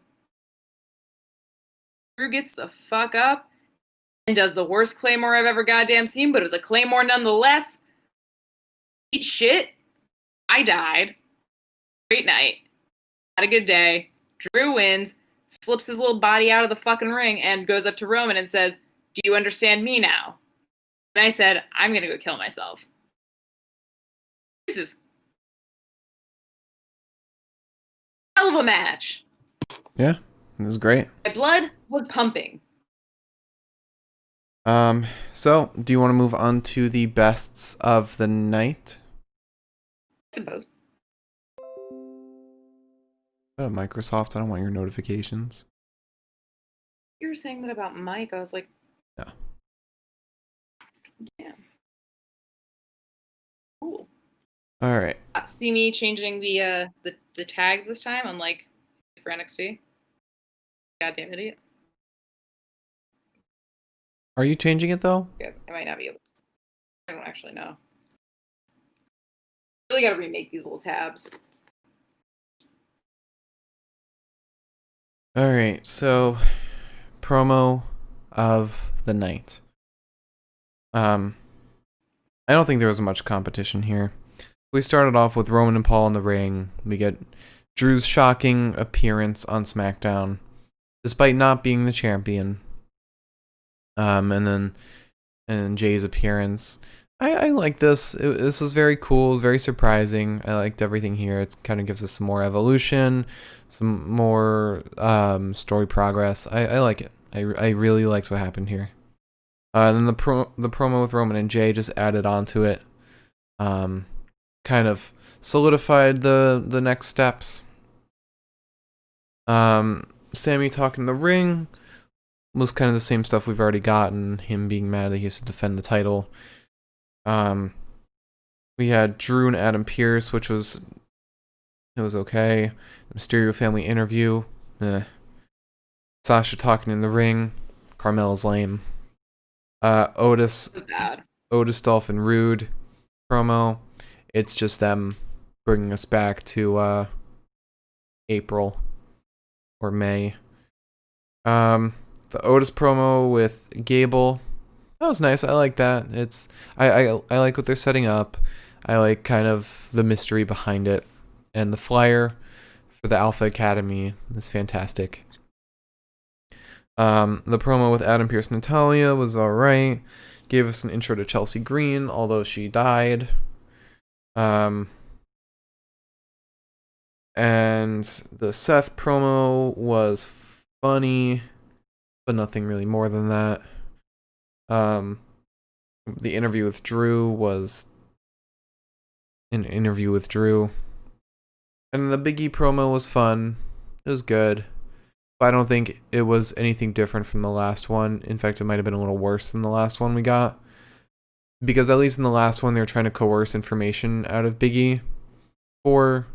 Drew gets the fuck up and does the worst Claymore I've ever goddamn seen, but it was a Claymore nonetheless. Eat shit. I died. Great night. Had a good day. Drew wins, slips his little body out of the fucking ring, and goes up to Roman and says, do you understand me now? And I said, I'm gonna go kill myself. Jesus. Hell of a match. Yeah, it was great. My blood was pumping. So, do you want to move on to the bests of the night? I suppose. Microsoft, I don't want your notifications. You were saying that about Mike. I was like, No. Cool. All right. See me changing the tags this time, unlike for NXT. Goddamn idiot. Are you changing it though? Yeah, I might not be able. I don't actually know. Really got to remake these little tabs. All right. So, promo of the night. I don't think there was much competition here. We started off with Roman and Paul in the ring. We get Drew's shocking appearance on SmackDown, despite not being the champion. And Jay's appearance. I like this. This was very cool. It was very surprising. I liked everything here. It kind of gives us some more evolution, some more story progress. I like it. I really liked what happened here. And then the promo with Roman and Jay just added on to it. Kind of solidified the next steps. Sami talking in the ring was kind of the same stuff we've already gotten. Him being mad that he has to defend the title. We had Drew and Adam Pearce, which was okay. The Mysterio family interview. Sasha talking in the ring. Carmella's lame. Otis, Dolph, and Rude promo. It's just them bringing us back to April or May. The Otis promo with Gable, that was nice. I like that. I like what they're setting up. I like kind of the mystery behind it, and the flyer for the Alpha Academy is fantastic. The promo with Adam Pearce and Natalya was alright. Gave us an intro to Chelsea Green, although she died. And the Seth promo was funny, but nothing really more than that. The interview with Drew was an interview with Drew. And the Big E promo was fun. It was good. But I don't think it was anything different from the last one. In fact, it might have been a little worse than the last one we got. Because at least in the last one, they were trying to coerce information out of Big E for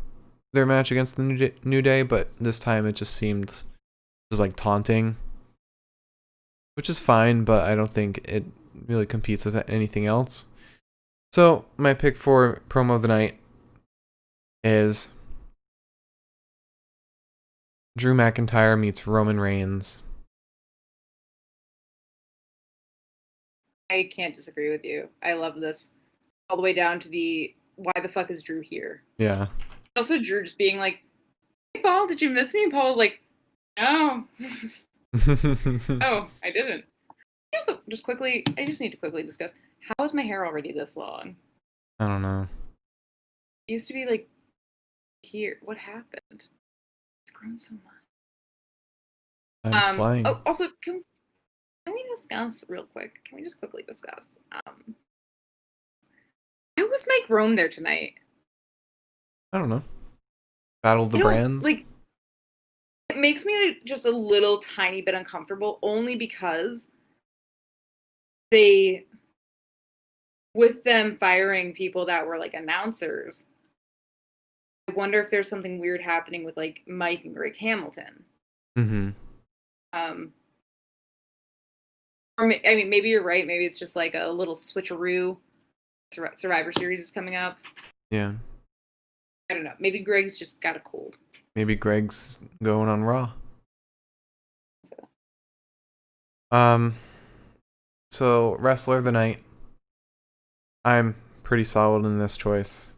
their match against the New Day. But this time, it just seemed just like taunting. Which is fine, but I don't think it really competes with anything else. So, my pick for promo of the night is Drew McIntyre meets Roman Reigns. I can't disagree with you. I love this. All the way down to the, why the fuck is Drew here? Yeah. Also, Drew just being like, hey, Paul, did you miss me? And Paul was like, no. Oh, I didn't. Also, I just need to quickly discuss, how is my hair already this long? I don't know. It used to be like here. What happened? It's grown so much. I'm flying. Oh, also, can we discuss real quick? Can we just quickly discuss? Why was Mike Rome there tonight? I don't know. Battle of the Brands? Like, it makes me just a little tiny bit uncomfortable, only because with them firing people that were like announcers, I wonder if there's something weird happening with like Mike and Greg Hamilton. Mm-hmm. Or maybe you're right. Maybe it's just like a little switcheroo. Survivor Series is coming up. Yeah. I don't know. Maybe Greg's just got a cold. Maybe Greg's going on Raw. So Wrestler of the Night. I'm pretty solid in this choice.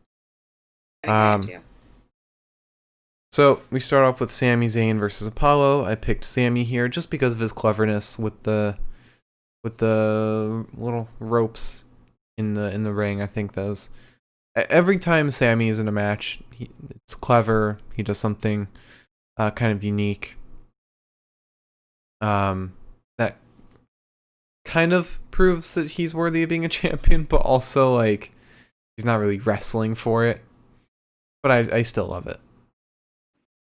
So we start off with Sami Zayn versus Apollo. I picked Sami here just because of his cleverness with the little ropes in the ring. I think those every time Sami is in a match, it's clever. He does something kind of unique. That kind of proves that he's worthy of being a champion, but also like he's not really wrestling for it. But I still love it.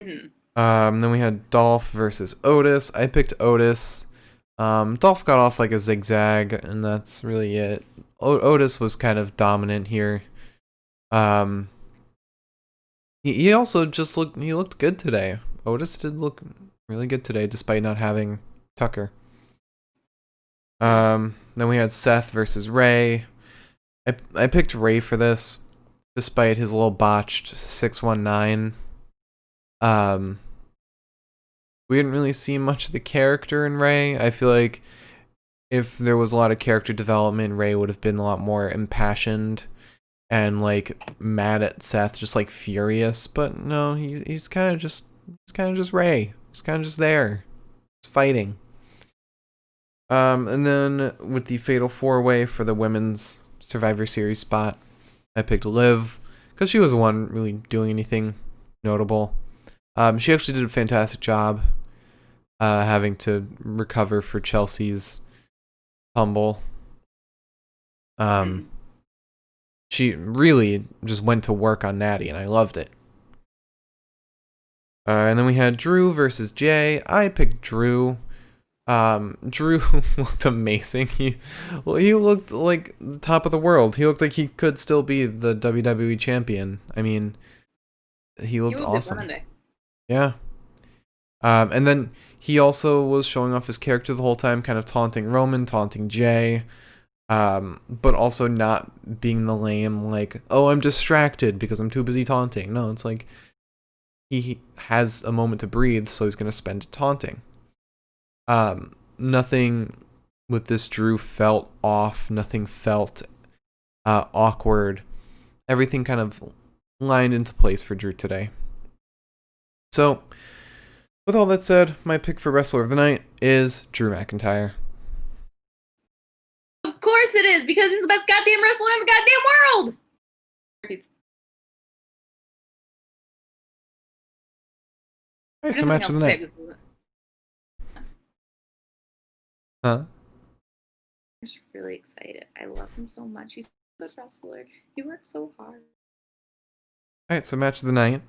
Mm-hmm. Then we had Dolph versus Otis. I picked Otis. Dolph got off like a zigzag, and that's really it. Otis was kind of dominant here. Um, he also just looked good today. Otis did look really good today, despite not having Tucker. Then we had Seth versus Ray. I picked Ray for this, despite his little botched 619. We didn't really see much of the character in Ray. I feel like if there was a lot of character development, Ray would have been a lot more impassioned and like mad at Seth, just like furious. But no, he's kind of just Ray. He's kind of just there, just fighting. And then with the Fatal 4-Way for the women's Survivor Series spot, I picked Liv because she was the one really doing anything notable. She actually did a fantastic job having to recover for Chelsea's fumble. She really just went to work on Natty, and I loved it. And then we had Drew versus Jay. I picked Drew. Drew looked amazing. He looked like the top of the world. He looked like he could still be the WWE champion. I mean, he looked awesome. Yeah. And then he also was showing off his character the whole time, kind of taunting Roman, taunting Jay, but also not being the lame, like, oh, I'm distracted because I'm too busy taunting. No, it's like he has a moment to breathe, so he's going to spend it taunting. Nothing with this Drew felt off. Nothing felt awkward. Everything kind of lined into place for Drew today. So, with all that said, my pick for Wrestler of the Night is Drew McIntyre. Of course it is, because he's the best goddamn wrestler in the goddamn world! Alright, so match of the night. Huh? I'm just really excited. I love him so much. He's a good wrestler. He works so hard. Alright, so match of the night.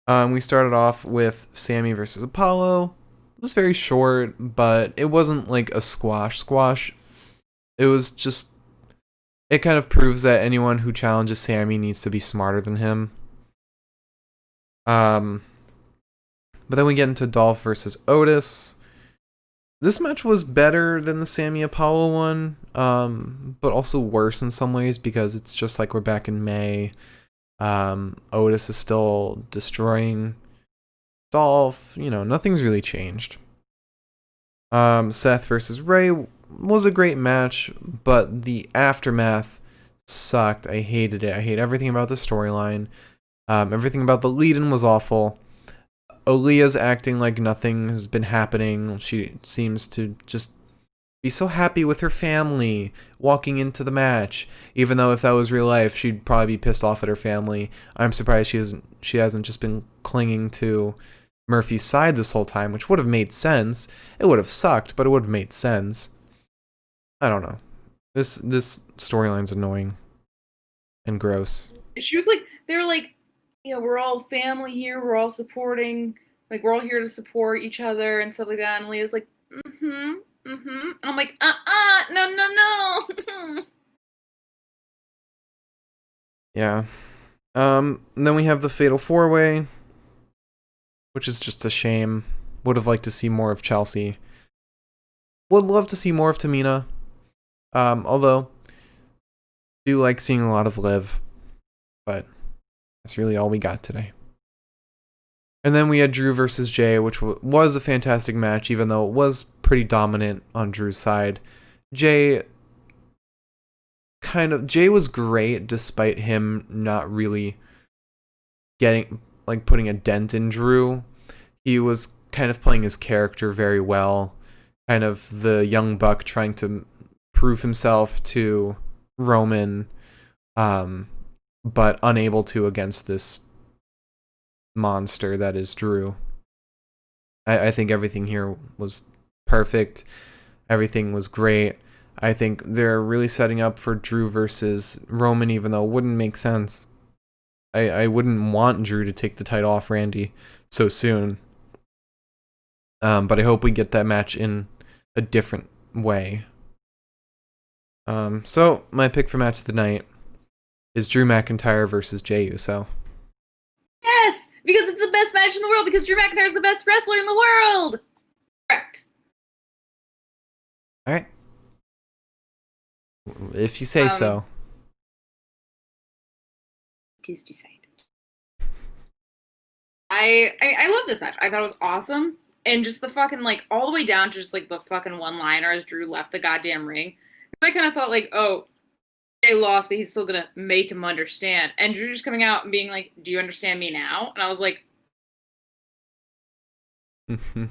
We started off with Sami versus Apollo. It was very short, but it wasn't like a squash. It was just... It kind of proves that anyone who challenges Sami needs to be smarter than him. But then we get into Dolph versus Otis. This match was better than the Sami Apollo one, but also worse in some ways because it's just like we're back in May. Otis is still destroying Dolph. You know, nothing's really changed. Seth versus Ray was a great match, but the aftermath sucked. I hated it. I hate everything about the storyline. Everything about the lead-in was awful. Aaliyah's acting like nothing has been happening. She seems to just be so happy with her family walking into the match, even though if that was real life, she'd probably be pissed off at her family. I'm surprised she hasn't just been clinging to Murphy's side this whole time, which would have made sense. It would have sucked, but it would have made sense. I don't know. This storyline's annoying and gross. She was like, they were like, you know, we're all family here. We're all supporting, like, we're all here to support each other and stuff like that. And Leah's like, and I'm like, no. Yeah. And then we have the Fatal 4-Way, which is just a shame. Would have liked to see more of Chelsea. Would love to see more of Tamina. Although, do like seeing a lot of Liv. But that's really all we got today. And then we had Drew versus Jay, which was a fantastic match, even though it was pretty dominant on Drew's side. Jay was great despite him not really putting a dent in Drew. He was kind of playing his character very well. Kind of the young buck trying to prove himself to Roman, but unable to against this monster that is Drew. I think everything here was perfect. Everything was great. I think they're really setting up for Drew versus Roman, even though it wouldn't make sense. I wouldn't want Drew to take the title off Randy so soon. But I hope we get that match in a different way. So my pick for match of the night is Drew McIntyre versus Jey Uso. Yes, because it's the best match in the world, because Drew McIntyre is the best wrestler in the world. Correct. All right. If you say so. It is decided. I love this match. I thought it was awesome. And just the fucking, like, all the way down to just, like, the fucking one-liner as Drew left the goddamn ring. I kind of thought, like, oh, Jey lost, but he's still gonna make him understand. And Drew just coming out and being like, do you understand me now? And I was like, I'm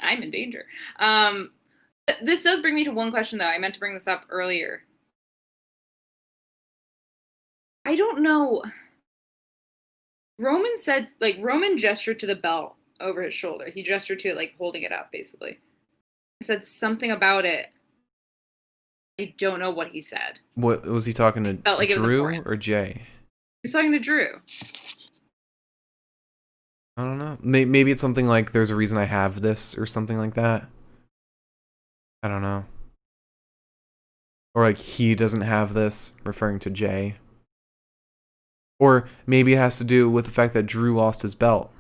in danger. This does bring me to one question, though. I meant to bring this up earlier. I don't know. Roman said, like, Roman gestured to the belt over his shoulder. He gestured to it, like, holding it up, basically. He said something about it. I don't know what he said. What was he talking to? Like Drew or Jay? He's talking to Drew. I don't know. Maybe it's something like there's a reason I have this or something like that. I don't know. Or like he doesn't have this, referring to Jay. Or maybe it has to do with the fact that Drew lost his belt.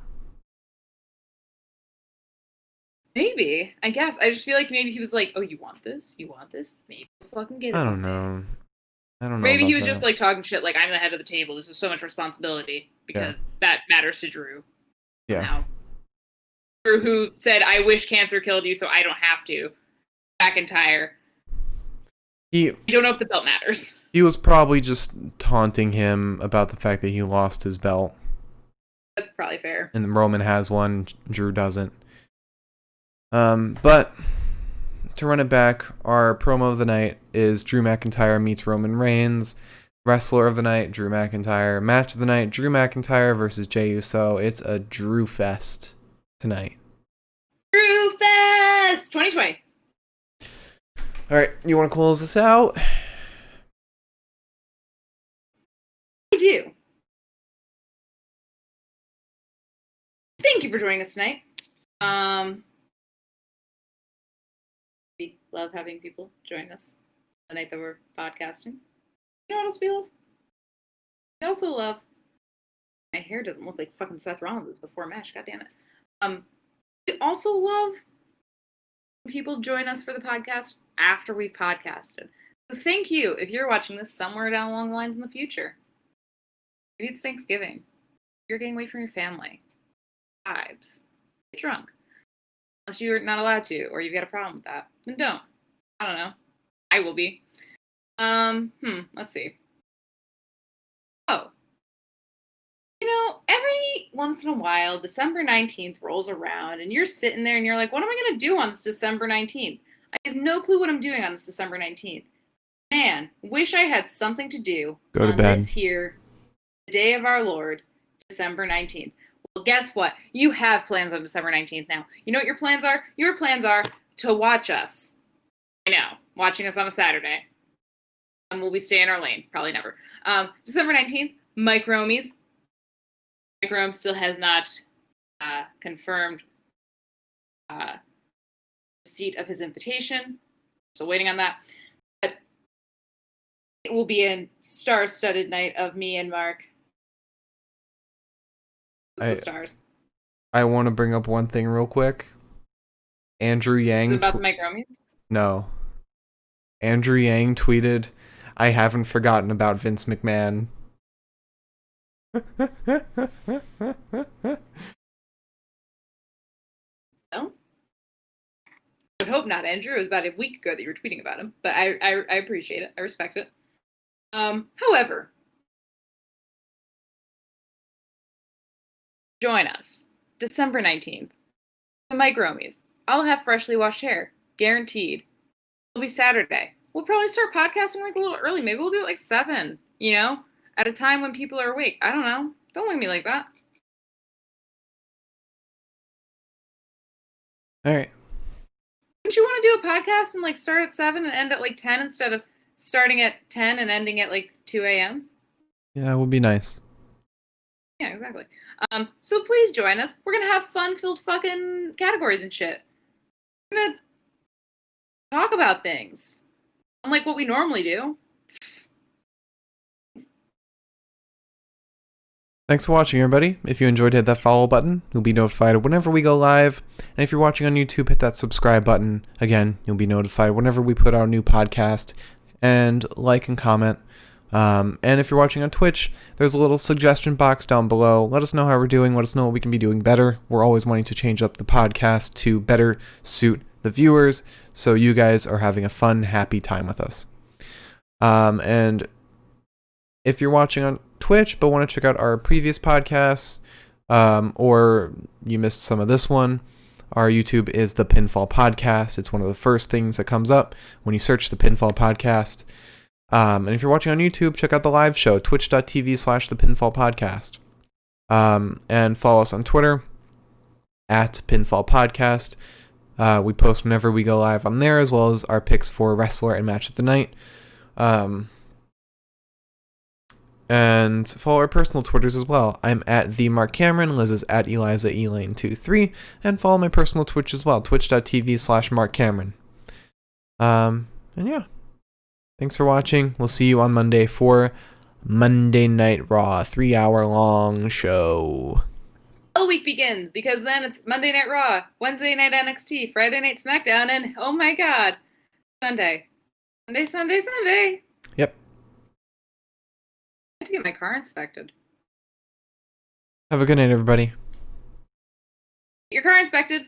Maybe. I guess. I just feel like maybe he was like, oh, you want this? You want this? Maybe we'll fucking get it. I don't know. Maybe he was just like talking shit like, I'm the head of the table. This is so much responsibility because that matters to Drew. Yeah. Now. Drew who said, I wish cancer killed you so I don't have to. McIntyre. I don't know if the belt matters. He was probably just taunting him about the fact that he lost his belt. That's probably fair. And Roman has one, Drew doesn't. But to run it back, our promo of the night is Drew McIntyre meets Roman Reigns. Wrestler of the night, Drew McIntyre. Match of the night, Drew McIntyre versus Jey Uso. It's a Drew Fest tonight. Drew Fest 2020. All right, you want to close this out? I do. Thank you for joining us tonight. We love having people join us the night that we're podcasting. You know what else we love? We also love. My hair doesn't look like fucking Seth Rollins before a match. God damn it. We also love when people join us for the podcast after we've podcasted. So thank you if you're watching this somewhere down along the lines in the future. Maybe it's Thanksgiving. You're getting away from your family. Vibes. Get drunk. Unless you're not allowed to, or you've got a problem with that. Then don't. I don't know. I will be. Let's see. Oh. You know, every once in a while, December 19th rolls around, and you're sitting there and you're like, what am I going to do on this December 19th? I have no clue what I'm doing on this December 19th. Man, wish I had something to do Go to bed. This here, the day of our Lord, December 19th. Well, guess what? You have plans on December 19th now. You know what your plans are? Your plans are to watch us. I know, watching us on a Saturday. And will we stay in our lane? Probably never. December 19th, Mike Romies. Mike Rome still has not confirmed receipt of his invitation. So waiting on that. But it will be a star-studded night of me and Mark. The stars. I want to bring up one thing real quick. Andrew Yang. Is it about the Mike Romies? No. Andrew Yang tweeted, I haven't forgotten about Vince McMahon. No? I would hope not, Andrew. It was about a week ago that you were tweeting about him, but I appreciate it. I respect it. However, join us December 19th. The Mike Romies. I'll have freshly washed hair. Guaranteed. It'll be Saturday. We'll probably start podcasting like a little early. Maybe we'll do it like 7, at a time when people are awake. I don't know. Don't look at me like that. All right. Wouldn't you want to do a podcast and like start at 7 and end at like 10 instead of starting at 10 and ending at like 2 a.m.? Yeah, it would be nice. Yeah, exactly. So please join us. We're gonna have fun-filled fucking categories and shit. We're gonna talk about things, unlike what we normally do. Thanks for watching, everybody. If you enjoyed, hit that follow button. You'll be notified whenever we go live. And if you're watching on YouTube, hit that subscribe button. Again, you'll be notified whenever we put out a new podcast. And like and comment. And if you're watching on Twitch, there's a little suggestion box down below. Let us know how we're doing. Let us know what we can be doing better. We're always wanting to change up the podcast to better suit the viewers, so you guys are having a fun, happy time with us. And if you're watching on Twitch but want to check out our previous podcasts, or you missed some of this one, our YouTube is the Pinfall Podcast. It's one of the first things that comes up when you search the Pinfall Podcast. And if you're watching on YouTube, check out the live show, twitch.tv/the Pinfall Podcast. And follow us on Twitter at Pinfall Podcast. We post whenever we go live on there, as well as our picks for wrestler and match of the night. And follow our personal Twitters as well. I'm at the Mark Cameron. Liz is at Eliza Elaine23. And follow my personal Twitch as well, twitch.tv/Mark Cameron. And yeah. Thanks for watching. We'll see you on Monday for Monday Night Raw, 3-hour long show. The week begins, because then it's Monday Night Raw, Wednesday Night NXT, Friday Night Smackdown, and oh my god, Sunday. Sunday. Yep. I have to get my car inspected. Have a good night, everybody. Your car inspected.